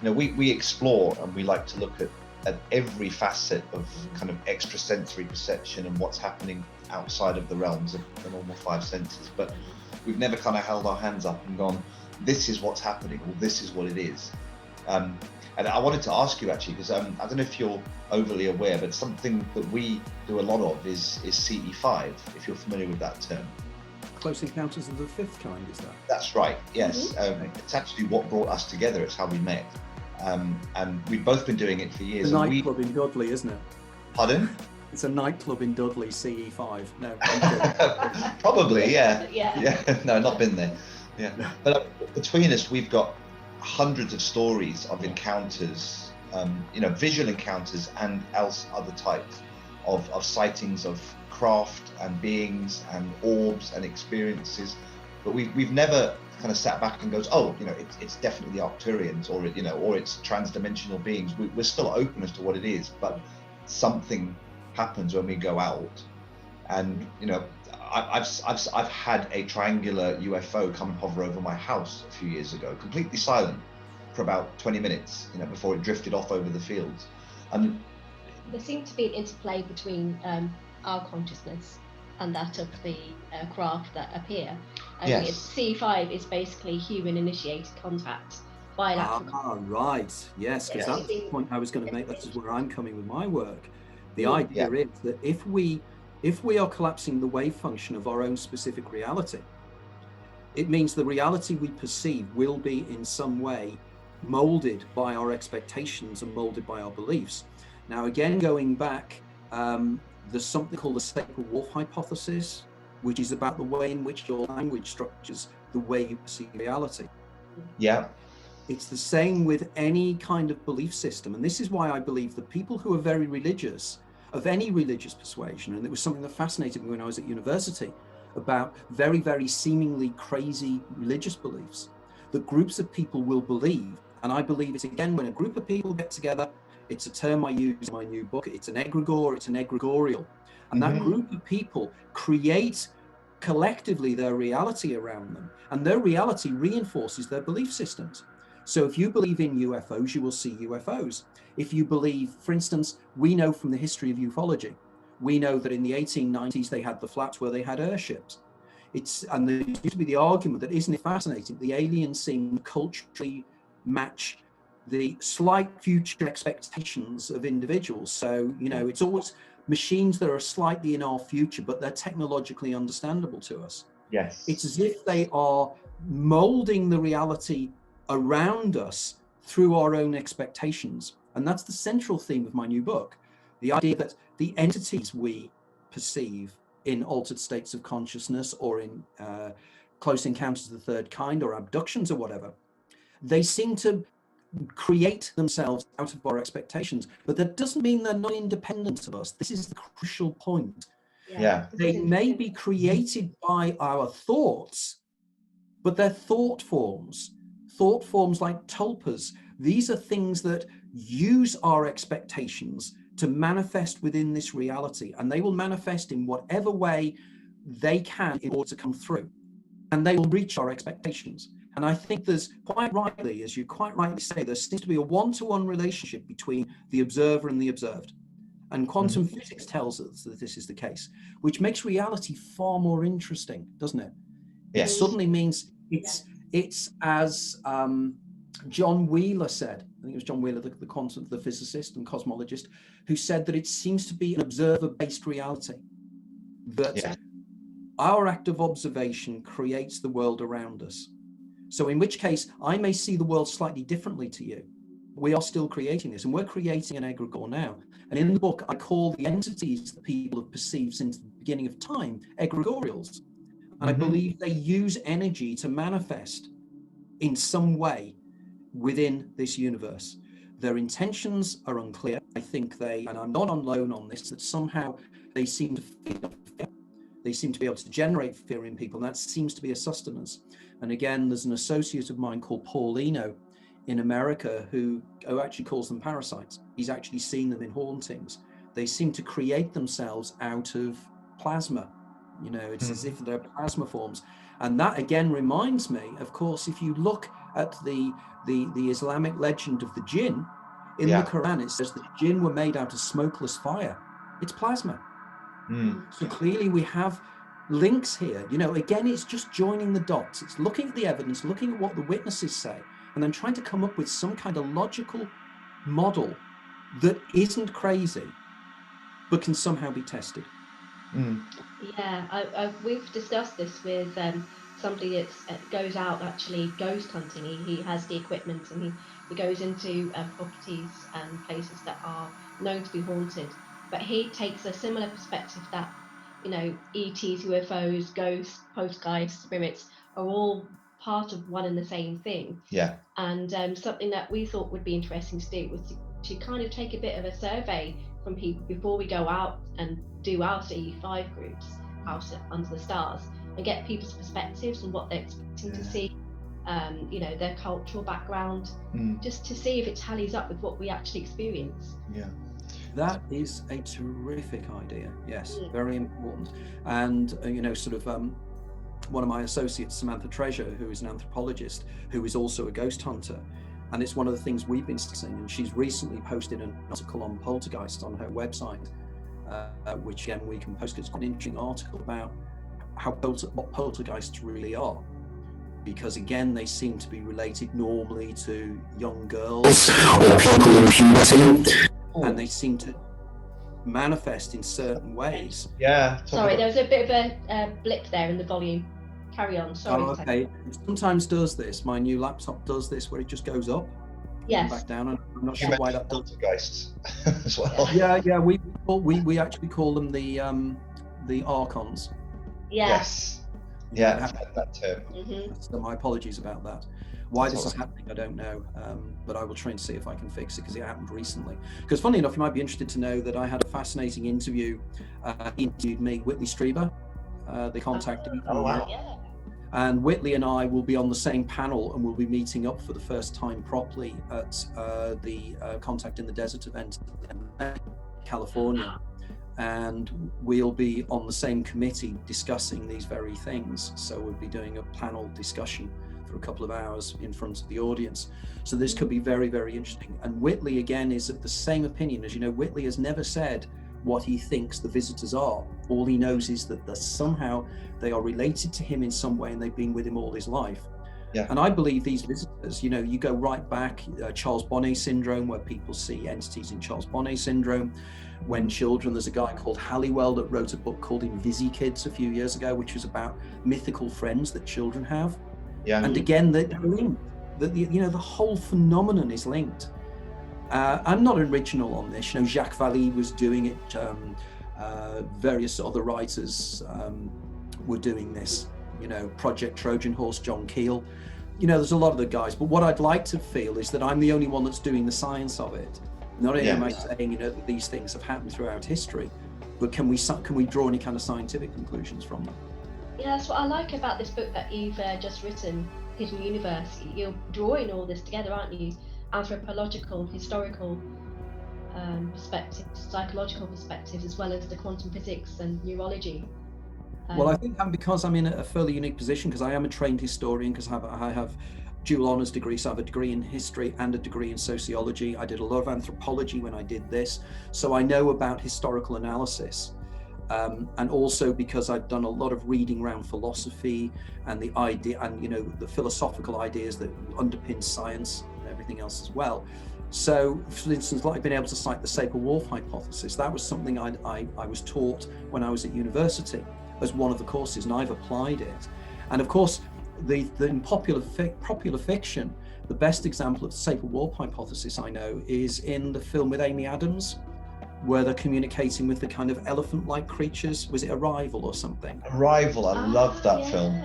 we explore, and we like to look at every facet of kind of extrasensory perception and what's happening outside of the realms of the normal 5 senses. But we've never kind of held our hands up and gone, this is what's happening, or this is what it is. And I wanted to ask you actually, because I don't know if you're overly aware, but something that we do a lot of is CE5, if you're familiar with that term. Close Encounters of the Fifth Kind, is that? That's right, yes. It's actually what brought us together. It's how we met. And we've both been doing it for years. It's a nightclub in Dudley, isn't it? Pardon? It's a nightclub in Dudley, CE5. No. Probably, yeah. No, not been there. Yeah. But between us, we've got hundreds of stories of encounters visual encounters and else other types of sightings of craft and beings and orbs and experiences, but we've never kind of sat back and goes, oh, it's definitely the Arcturians, or or it's transdimensional beings. We're still open as to what it is, but something happens when we go out. And I've had a triangular UFO come and hover over my house a few years ago, completely silent for about 20 minutes, before it drifted off over the fields. And there seems to be an interplay between our consciousness and that of the craft that appear. Yes. C5 is basically human-initiated contact, bilateral. Right. Yes, because that's the point I was going to make. That's where I'm coming with my work. The idea is that if we are collapsing the wave function of our own specific reality, it means the reality we perceive will be in some way molded by our expectations and molded by our beliefs. Now, again, going back, there's something called the Saberwolf Hypothesis, which is about the way in which your language structures the way you perceive reality. Yeah. It's the same with any kind of belief system. And this is why I believe that people who are very religious, of any religious persuasion, and it was something that fascinated me when I was at university, about very, very seemingly crazy religious beliefs, that groups of people will believe. And I believe it's, again, when a group of people get together, it's a term I use in my new book, it's an egregore, it's an egregorial. And that group of people create collectively their reality around them, and their reality reinforces their belief systems. So if you believe in UFOs, you will see UFOs. If you believe, for instance, we know from the history of ufology, we know that in the 1890s they had the flats where they had airships. And there used to be the argument that, isn't it fascinating, the aliens seem to culturally match the slight future expectations of individuals. So, it's always machines that are slightly in our future, but they're technologically understandable to us. Yes. It's as if they are molding the reality around us through our own expectations. And that's the central theme of my new book. The idea that the entities we perceive in altered states of consciousness, or in close encounters of the third kind, or abductions or whatever, they seem to create themselves out of our expectations, but that doesn't mean they're not independent of us. This is the crucial point. Yeah. They may be created by our thoughts, but they're thought forms like tulpas. These are things that use our expectations to manifest within this reality, and they will manifest in whatever way they can in order to come through, and they will reach our expectations. And I think there's, quite rightly, as you quite rightly say, there seems to be a one-to-one relationship between the observer and the observed. And quantum physics tells us that this is the case, which makes reality far more interesting, doesn't it? Yes. It suddenly means it's as John Wheeler said, I think it was John Wheeler, the physicist and cosmologist, who said that it seems to be an observer-based reality, that our act of observation creates the world around us. So in which case, I may see the world slightly differently to you. We are still creating this, and we're creating an egregore now. And in the book, I call the entities that people have perceived since the beginning of time egregorials. And I believe they use energy to manifest in some way within this universe. Their intentions are unclear. I think and I'm not alone on this, that somehow they seem to feed on fear. They seem to be able to generate fear in people, and that seems to be a sustenance. And again, there's an associate of mine called Paulino in America who actually calls them parasites. He's actually seen them in hauntings. They seem to create themselves out of plasma. It's as if they're plasma forms. And that again reminds me, of course, if you look at the Islamic legend of the jinn, in the Quran, it says that jinn were made out of smokeless fire. It's plasma. So clearly we have links here. Again, it's just joining the dots. It's looking at the evidence, looking at what the witnesses say, and then trying to come up with some kind of logical model that isn't crazy, but can somehow be tested. Yeah, we've discussed this with somebody that goes out actually ghost hunting. He has the equipment, and he goes into properties and places that are known to be haunted. But he takes a similar perspective that, ETs, UFOs, ghosts, poltergeists, spirits are all part of one and the same thing. Yeah. And something that we thought would be interesting to do was to kind of take a bit of a survey from people before we go out and do our CE5 groups out under the stars, and get people's perspectives and what they're expecting to see, you know, their cultural background, just to see if it tallies up with what we actually experience. Yeah. That is a terrific idea. Yes, very important. And you know, sort of one of my associates, Samantha Treasure, who is an anthropologist, who is also a ghost hunter, and it's one of the things we've been discussing. And she's recently posted an article on poltergeists on her website, which again we can post, because it's quite an interesting article about what poltergeists really are. Because again, they seem to be related normally to young girls or people in puberty, and they seem to manifest in certain ways. Yeah. Sorry, there was a bit of a blip there in the volume. Carry on. Sorry. Oh, okay. It sometimes does this. My new laptop does this, where it just goes up, yes, and back down, and I'm not sure why that does. Poltergeists as well. Yeah. We actually call them the archons. Yes. Yeah, I've had that term. So my apologies about that. Why this is happening, I don't know, but I will try and see if I can fix it, because it happened recently. Because funny enough, you might be interested to know that I had a fascinating interview. He interviewed me, Whitley Strieber. They contacted me. Oh, wow. Yeah. And Whitley and I will be on the same panel, and we'll be meeting up for the first time properly at the Contact in the Desert event in California. And we'll be on the same committee discussing these very things. So we'll be doing a panel discussion for a couple of hours in front of the audience. So this could be very, very interesting. And Whitley, again, is of the same opinion. As you know, Whitley has never said what he thinks the visitors are. All he knows is that somehow they are related to him in some way, and they've been with him all his life. Yeah. And I believe these visitors, you know, you go right back, Charles Bonnet syndrome, where people see entities in Charles Bonnet syndrome. When children, there's a guy called Halliwell that wrote a book called Invisi Kids a few years ago, which was about mythical friends that children have. Yeah. And again, they're linked. You know, the whole phenomenon is linked. I'm not original on this. You know, Jacques Vallée was doing it. Various other writers were doing this. You know, Project Trojan Horse, John Keel. You know, there's a lot of the guys. But what I'd like to feel is that I'm the only one that's doing the science of it. Not only am I saying, you know, that these things have happened throughout history, but can we draw any kind of scientific conclusions from them? Yeah, that's what I like about this book that you've just written, Hidden Universe. You're drawing all this together, aren't you? Anthropological, historical perspectives, psychological perspectives, as well as the quantum physics and neurology. Well, I think because I'm in a fairly unique position, because I am a trained historian, because I have dual honours degree, so I have a degree in history and a degree in sociology. I did a lot of anthropology when I did this, so I know about historical analysis. And also because I've done a lot of reading around philosophy and the idea, and you know, the philosophical ideas that underpin science and everything else as well. So, for instance, like I've been able to cite the Saberwolf Hypothesis. That was something I was taught when I was at university as one of the courses, and I've applied it. And of course, in popular fiction, the best example of the Saberwolf Hypothesis I know is in the film with Amy Adams, where they're communicating with the kind of elephant-like creatures. Was it Arrival or something? Arrival, I love that film.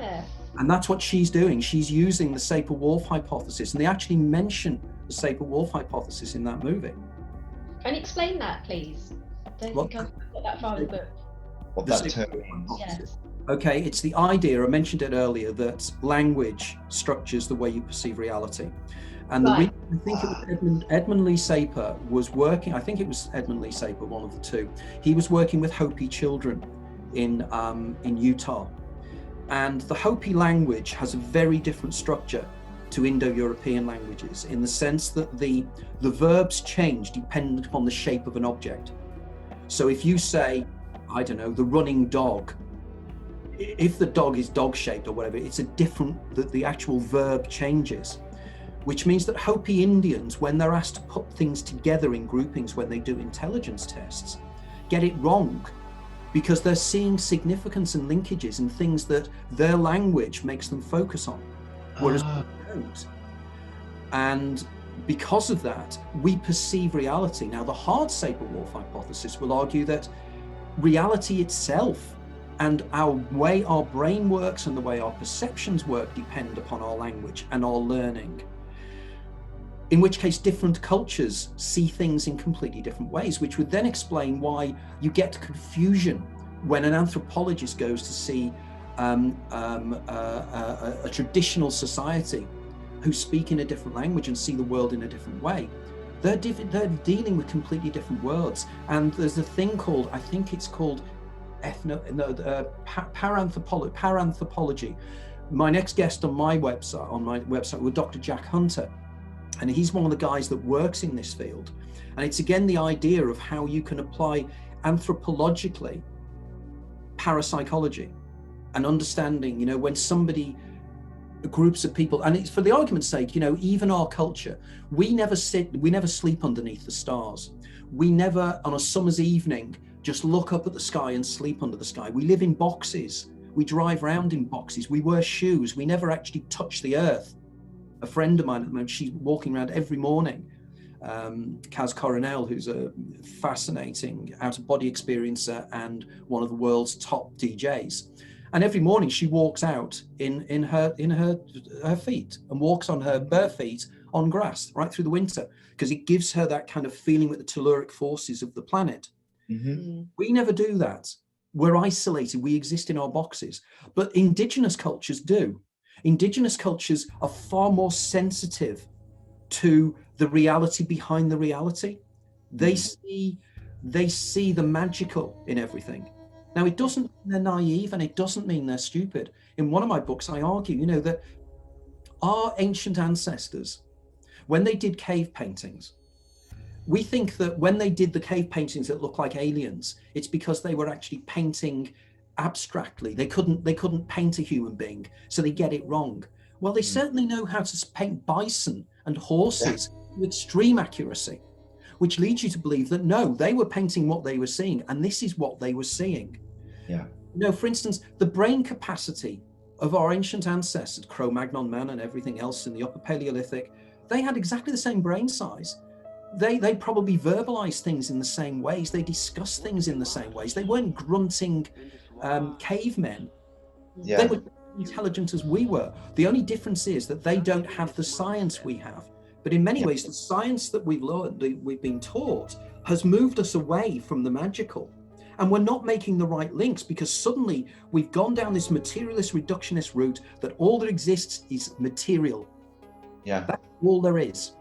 And that's what she's doing. She's using the Saberwolf Hypothesis, and they actually mention the Saberwolf Hypothesis in that movie. Can you explain that, please? I don't think I've got that far in the book. What that term means. Yes. Okay, it's the idea, I mentioned it earlier, that language structures the way you perceive reality. And I think it was Edmund Lee Sapir was working, I think it was Edmund Lee Sapir, one of the two. He was working with Hopi children in Utah. And the Hopi language has a very different structure to Indo-European languages, in the sense that the verbs change depending upon the shape of an object. So if you say, I don't know, the running dog, if the dog is dog-shaped or whatever, it's a different, the actual verb changes, which means that Hopi Indians, when they're asked to put things together in groupings when they do intelligence tests, get it wrong, because they're seeing significance and linkages in things that their language makes them focus on, whereas we don't. And because of that, we perceive reality. Now, the hard Saberwolf hypothesis will argue that reality itself and our way our brain works and the way our perceptions work depend upon our language and our learning. in which case different cultures see things in completely different ways, which would then explain why you get confusion when an anthropologist goes to see a traditional society who speak in a different language and see the world in a different way. They're dealing with completely different worlds. And there's a thing called, I think it's called paranthropology. My next guest on my website was Dr. Jack Hunter. And he's one of the guys that works in this field. And it's again the idea of how you can apply anthropologically parapsychology and understanding, when somebody, groups of people, and it's for the argument's sake, even our culture, we never sleep underneath the stars. We never, on a summer's evening, just look up at the sky and sleep under the sky. We live in boxes. We drive around in boxes. We wear shoes. We never actually touch the earth. A friend of mine at the moment, she's walking around every morning, Kaz Coronel, who's a fascinating out-of-body experiencer and one of the world's top DJs. And every morning she walks out in her feet and walks on her bare feet on grass right through the winter, because it gives her that kind of feeling with the telluric forces of the planet. Mm-hmm. We never do that. We're isolated. We exist in our boxes. But indigenous cultures do. Indigenous cultures are far more sensitive to the reality behind the reality. They see the magical in everything. Now, it doesn't mean they're naive, and it doesn't mean they're stupid. In one of my books, I argue, that our ancient ancestors, when they did cave paintings, we think that when they did the cave paintings that look like aliens, it's because they were actually painting abstractly. They couldn't paint a human being, so they get it wrong. Well, they certainly know how to paint bison and horses with extreme accuracy, which leads you to believe that no, they were painting what they were seeing, and this is what they were seeing. Yeah. For instance, the brain capacity of our ancient ancestors, Cro-Magnon man and everything else in the Upper Paleolithic, they had exactly the same brain size. They probably verbalized things in the same ways. They discussed things in the same ways. They weren't grunting cavemen. Yeah. They were intelligent as we were. The only difference is that they don't have the science we have. But in many ways, the science that we've learned, we've been taught, has moved us away from the magical. And we're not making the right links, because suddenly we've gone down this materialist reductionist route that all that exists is material. Yeah. That's all there is.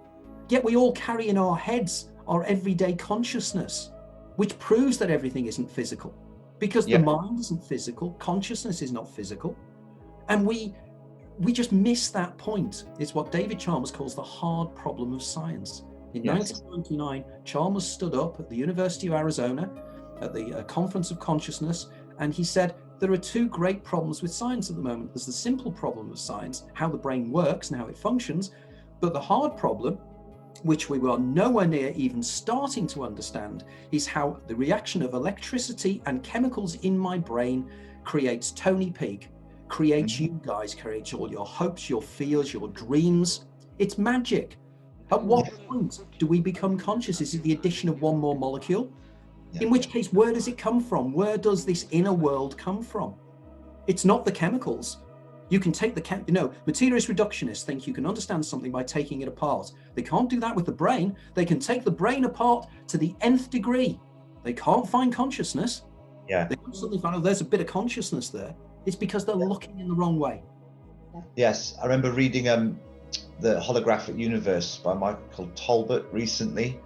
Yet we all carry in our heads our everyday consciousness, which proves that everything isn't physical. Because the mind isn't physical, consciousness is not physical. And we just miss that point. It's what David Chalmers calls the hard problem of science. In 1999, Chalmers stood up at the University of Arizona at the Conference of Consciousness, and he said, there are two great problems with science at the moment. There's the simple problem of science, how the brain works and how it functions, but the hard problem, which we were nowhere near even starting to understand, is how the reaction of electricity and chemicals in my brain creates Tony Peake, creates you guys, creates all your hopes, your fears, your dreams. It's magic. At what point do we become conscious? Is it the addition of one more molecule? In which case, where does it come from? Where does this inner world come from? It's not the chemicals. You can take materialist reductionists think you can understand something by taking it apart. They can't do that with the brain. They can take the brain apart to the nth degree. They can't find consciousness. Yeah. They can suddenly find, there's a bit of consciousness there. It's because they're looking in the wrong way. Yes, I remember reading The Holographic Universe by Michael Talbot recently,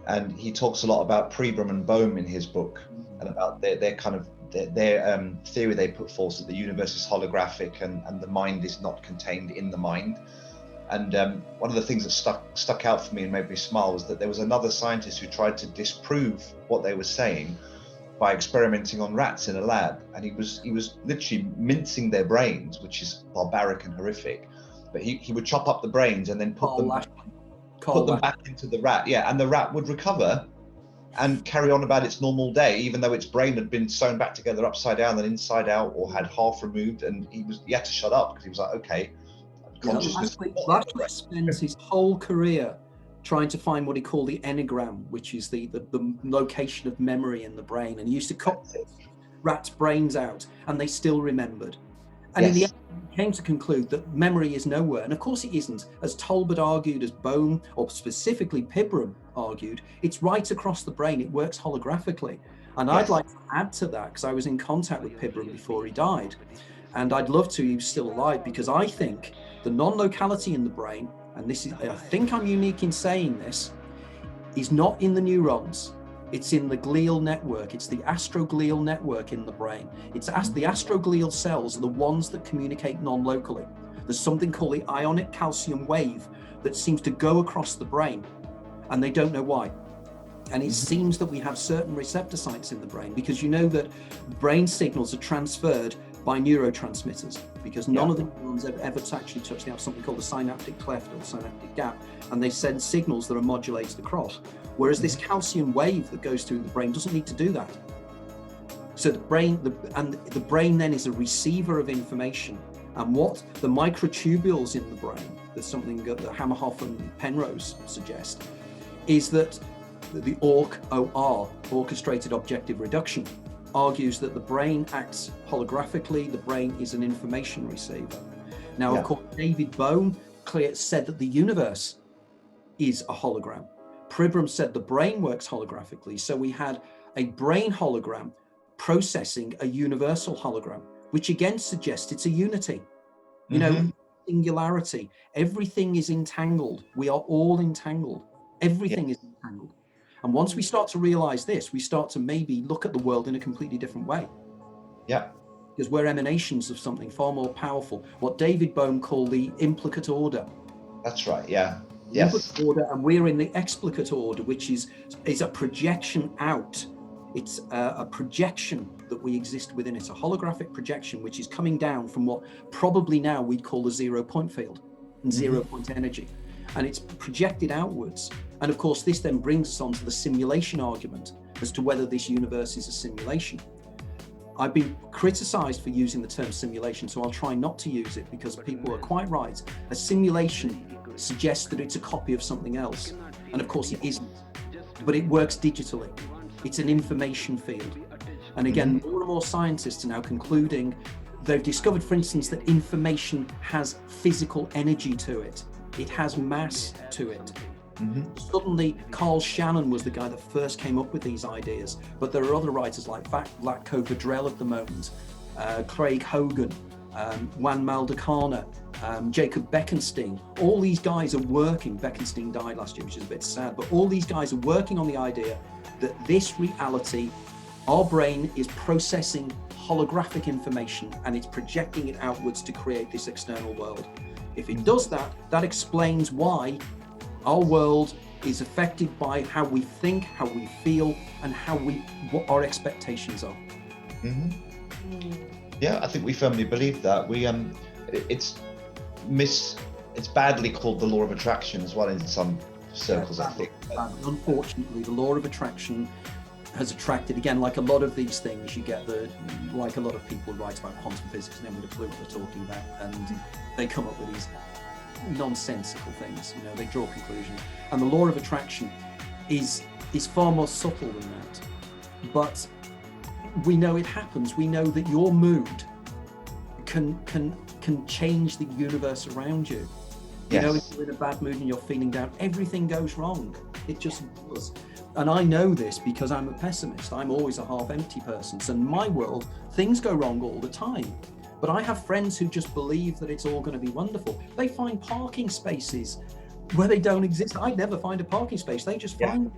and he talks a lot about Pribram and Bohm in his book, and about their theory they put forth that the universe is holographic and the mind is not contained in the mind. And one of the things that stuck out for me and made me smile was that there was another scientist who tried to disprove what they were saying by experimenting on rats in a lab, and he was literally mincing their brains, which is barbaric and horrific. But he would chop up the brains and then put them back into the rat, and the rat would recover and carry on about its normal day, even though its brain had been sewn back together upside down and inside out, or had half removed. And he had to shut up because he was like, okay, consciousness. Lashley spends his whole career trying to find what he called the enneagram, which is the location of memory in the brain, and he used to cut rats' brains out, and they still remembered. And in the end, we came to conclude that memory is nowhere. And of course it isn't. As Talbot argued, as Bohm, or specifically Pibram argued, it's right across the brain. It works holographically. And I'd like to add to that, because I was in contact with Pibram before he died. And I'd love to, he was still alive, because I think the non-locality in the brain, and this is, I think I'm unique in saying this, is not in the neurons. It's in the glial network. It's the astroglial network in the brain. It's the astroglial cells are the ones that communicate non-locally. There's something called the ionic calcium wave that seems to go across the brain, and they don't know why. And it seems that we have certain receptor sites in the brain, because you know that brain signals are transferred by neurotransmitters, because none of the neurons ever actually touch. They have something called the synaptic cleft or the synaptic gap, and they send signals that are modulated across. Whereas this calcium wave that goes through the brain doesn't need to do that. So the brain then is a receiver of information. And what the microtubules in the brain, there's something that Hammerhoff and Penrose suggest, is that the OR, orchestrated objective reduction, argues that the brain acts holographically, the brain is an information receiver. Now, of course, David Bohm said that the universe is a hologram. Pibram said the brain works holographically. So we had a brain hologram processing a universal hologram, which again suggests it's a unity. You know, singularity. Everything is entangled. We are all entangled. Everything is entangled. And once we start to realize this, we start to maybe look at the world in a completely different way. Yeah. Because we're emanations of something far more powerful, what David Bohm called the implicate order. That's right, yeah. Implicate order, and we're in the explicate order, which is a projection out. It's a projection that we exist within. It's a holographic projection, which is coming down from what probably now we'd call the 0 point field and 0 point energy. And it's projected outwards. And of course, this then brings us on to the simulation argument as to whether this universe is a simulation. I've been criticized for using the term simulation, so I'll try not to use it, because people are quite right. A simulation suggests that it's a copy of something else. And of course it isn't, but it works digitally. It's an information field. And again, more and more scientists are now concluding, they've discovered, for instance, that information has physical energy to it. It has mass to it. Suddenly, Carl Shannon was the guy that first came up with these ideas, but there are other writers like Vlatko Vedrell at the moment, Craig Hogan, Juan Maldacana, Jacob Bekenstein. All these guys are working. Bekenstein died last year, which is a bit sad, but all these guys are working on the idea that this reality, our brain is processing holographic information and it's projecting it outwards to create this external world. If it does that, that explains why our world is affected by how we think, how we feel, and what our expectations are. Yeah, I think we firmly believe that. It's badly called the law of attraction as well in some circles, I think. Unfortunately, the law of attraction has attracted, again, like a lot of these things, you get like a lot of people write about quantum physics and they haven't a clue what they're talking about, and they come up with these nonsensical things, you know, they draw conclusions. And the law of attraction is far more subtle than that. But we know it happens. We know that your mood can change the universe around you. You know, if you're in a bad mood and you're feeling down, everything goes wrong. It just does. And I know this because I'm a pessimist. I'm always a half-empty person. So in my world, things go wrong all the time. But I have friends who just believe that it's all going to be wonderful. They find parking spaces where they don't exist. I'd never find a parking space. They just find,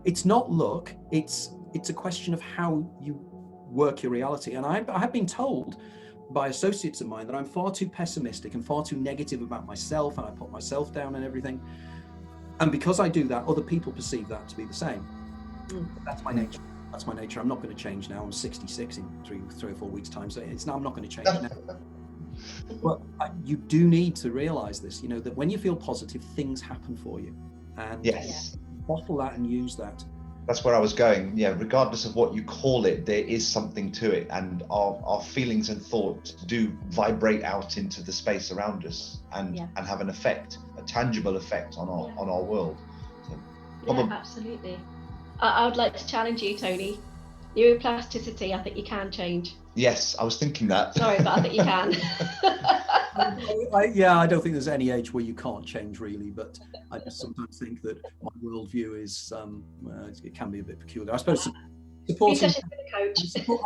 it's not luck. It's a question of how you work your reality. And I have been told by associates of mine that I'm far too pessimistic and far too negative about myself, and I put myself down and everything. And because I do that, other people perceive that to be the same. That's my nature. That's my nature. I'm not going to change now. I'm 66 in three or 4 weeks' time, so I'm not going to change now. But you do need to realize this, you know, that when you feel positive, things happen for you. And bottle that and use that. That's where I was going. Yeah, regardless of what you call it, there is something to it, and our feelings and thoughts do vibrate out into the space around us and have an effect, a tangible effect on our world. So, absolutely. I would like to challenge you, Tony. Neuroplasticity, I think you can change. Yes, I was thinking that. Sorry, but I think you can. I don't think there's any age where you can't change really, but I just sometimes think that my worldview is, it can be a bit peculiar. I suppose supporting... Be such a good coach. I support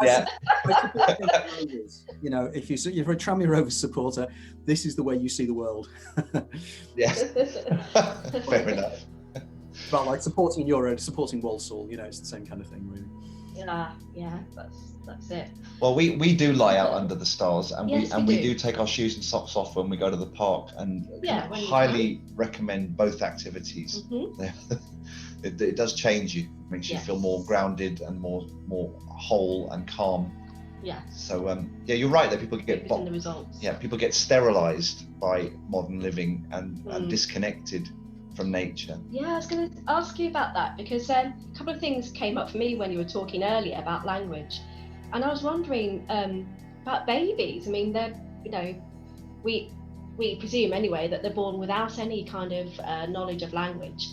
you know, if you're a Tranmere Rovers supporter, this is the way you see the world. Yes, fair enough. But like supporting Walsall, you know, it's the same kind of thing, really. Yeah, that's it. Well, we do lie out under the stars, and yes, we do take our shoes and socks off when we go to the park, and highly recommend both activities. Mm-hmm. It does change you, makes you feel more grounded and more whole and calm. Yeah. So you're right that people get the results. Yeah, people get sterilized by modern living and disconnected from nature. Yeah, I was going to ask you about that, because a couple of things came up for me when you were talking earlier about language, and I was wondering about babies. I mean, they're, you know, we presume anyway that they're born without any kind of knowledge of language,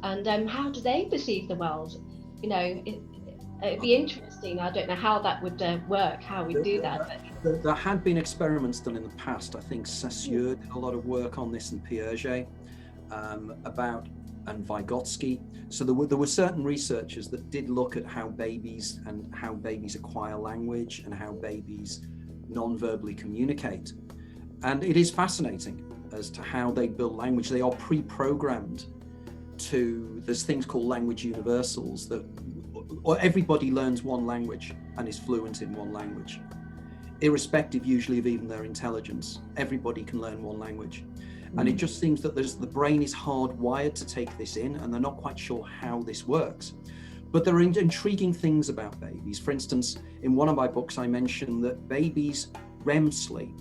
and how do they perceive the world? You know, it'd be interesting. I don't know how that would work, how we do that. But... There had been experiments done in the past. I think Saussure did a lot of work on this, and Piaget. And Vygotsky. So there were certain researchers that did look at how babies acquire language and how babies non-verbally communicate. And it is fascinating as to how they build language. They are pre-programmed to, there's things called language universals that, or everybody learns one language and is fluent in one language, irrespective usually of even their intelligence. Everybody can learn one language. And it just seems that the brain is hardwired to take this in, and they're not quite sure how this works. But there are intriguing things about babies. For instance, in one of my books, I mentioned that babies REM sleep,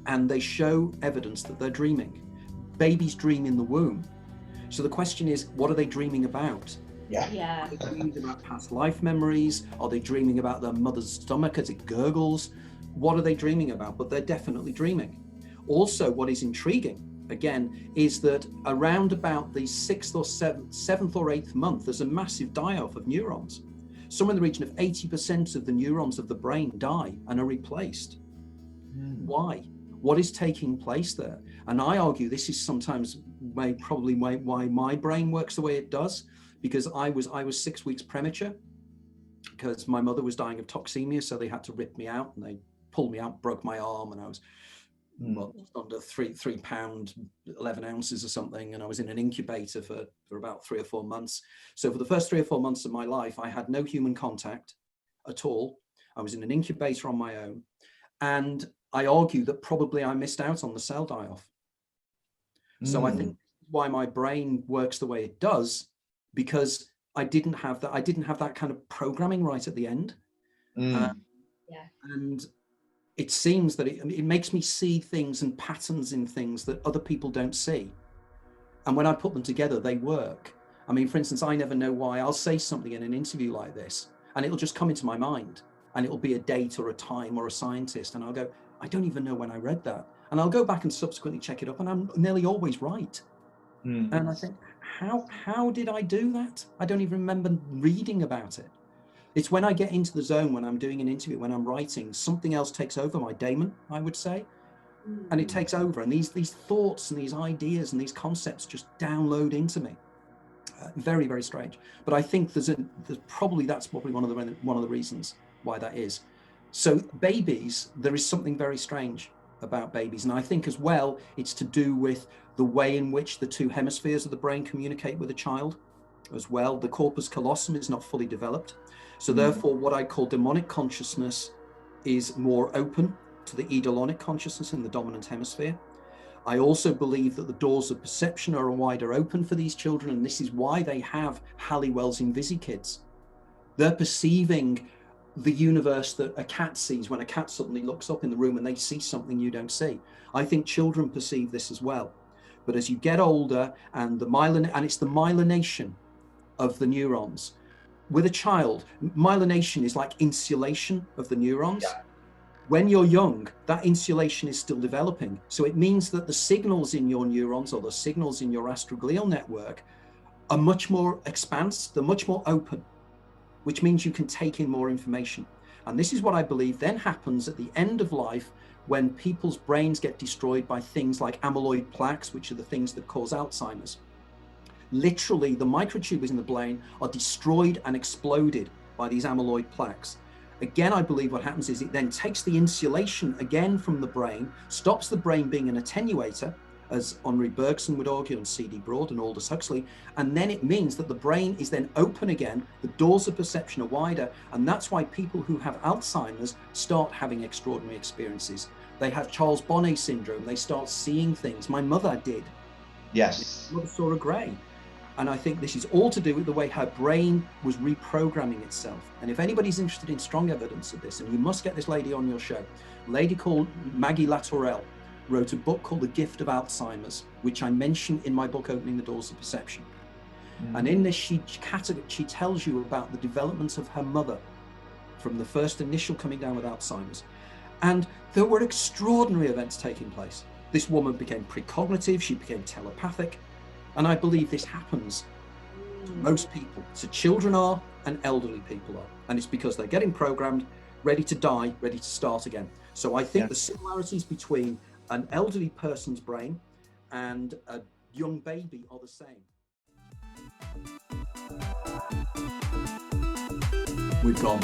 and they show evidence that they're dreaming. Babies dream in the womb. So the question is, what are they dreaming about? Yeah. Are they dreaming about past life memories? Are they dreaming about their mother's stomach as it gurgles? What are they dreaming about? But they're definitely dreaming. Also, what is intriguing, again, is that around about the seventh or eighth month, there's a massive die-off of neurons. Somewhere in the region of 80% of the neurons of the brain die and are replaced. Why? What is taking place there? And I argue this is sometimes probably why my brain works the way it does, because I was 6 weeks premature because my mother was dying of toxemia, so they had to rip me out, and they pulled me out, broke my arm, and I was just under 3 pound 11 ounces or something, and I was in an incubator for about 3 or 4 months. So for the first 3 or 4 months of my life, I had no human contact at all. I was in an incubator on my own, and I argue that probably I missed out on the cell die-off. So I think why my brain works the way it does, because I didn't have that kind of programming right at the end. And it seems that it makes me see things and patterns in things that other people don't see. And when I put them together, they work. I mean, for instance, I never know why I'll say something in an interview like this, and it'll just come into my mind, and it'll be a date or a time or a scientist, and I'll go, I don't even know when I read that. And I'll go back and subsequently check it up, and I'm nearly always right. And I think, how did I do that? I don't even remember reading about it. It's when I get into the zone, when I'm doing an interview, when I'm writing, something else takes over, my daemon, I would say. And it takes over, and these thoughts and these ideas and these concepts just download into me. Very, very strange. But I think that's probably one of the reasons why that is. So babies, there is something very strange about babies. And I think as well, it's to do with the way in which the two hemispheres of the brain communicate with a child as well. The corpus callosum is not fully developed. So therefore, what I call demonic consciousness is more open to the eidolonic consciousness in the dominant hemisphere. I also believe that the doors of perception are wider open for these children, and this is why they have Halliwell's InvisiKids. They're perceiving the universe that a cat sees when a cat suddenly looks up in the room and they see something you don't see. I think children perceive this as well. But as you get older, and it's the myelination of the neurons. With a child, myelination is like insulation of the neurons. Yeah. When you're young, that insulation is still developing. So it means that the signals in your neurons or the signals in your astroglial network are much more expansive, they're much more open. which means you can take in more information. And this is what I believe then happens at the end of life, when people's brains get destroyed by things like amyloid plaques, which are the things that cause Alzheimer's. Literally, the microtubules in the brain are destroyed and exploded by these amyloid plaques. Again, I believe what happens is it then takes the insulation again from the brain, stops the brain being an attenuator, as Henri Bergson would argue, and C.D. Broad and Aldous Huxley, and then it means that the brain is then open again, the doors of perception are wider, and that's why people who have Alzheimer's start having extraordinary experiences. They have Charles Bonnet syndrome, they start seeing things. My mother did. Yes. My mother saw a grey. And I think this is all to do with the way her brain was reprogramming itself. And if anybody's interested in strong evidence of this, and you must get this lady on your show, a lady called Maggie Latourelle wrote a book called The Gift of Alzheimer's, which I mention in my book, Opening the Doors of Perception. And in this, she tells you about the development of her mother from the first initial coming down with Alzheimer's. And there were extraordinary events taking place. This woman became precognitive, she became telepathic. And I believe this happens to most people. So children are, and elderly people are. And it's because they're getting programmed, ready to die, ready to start again. So I think the similarities between an elderly person's brain and a young baby are the same. We've gone.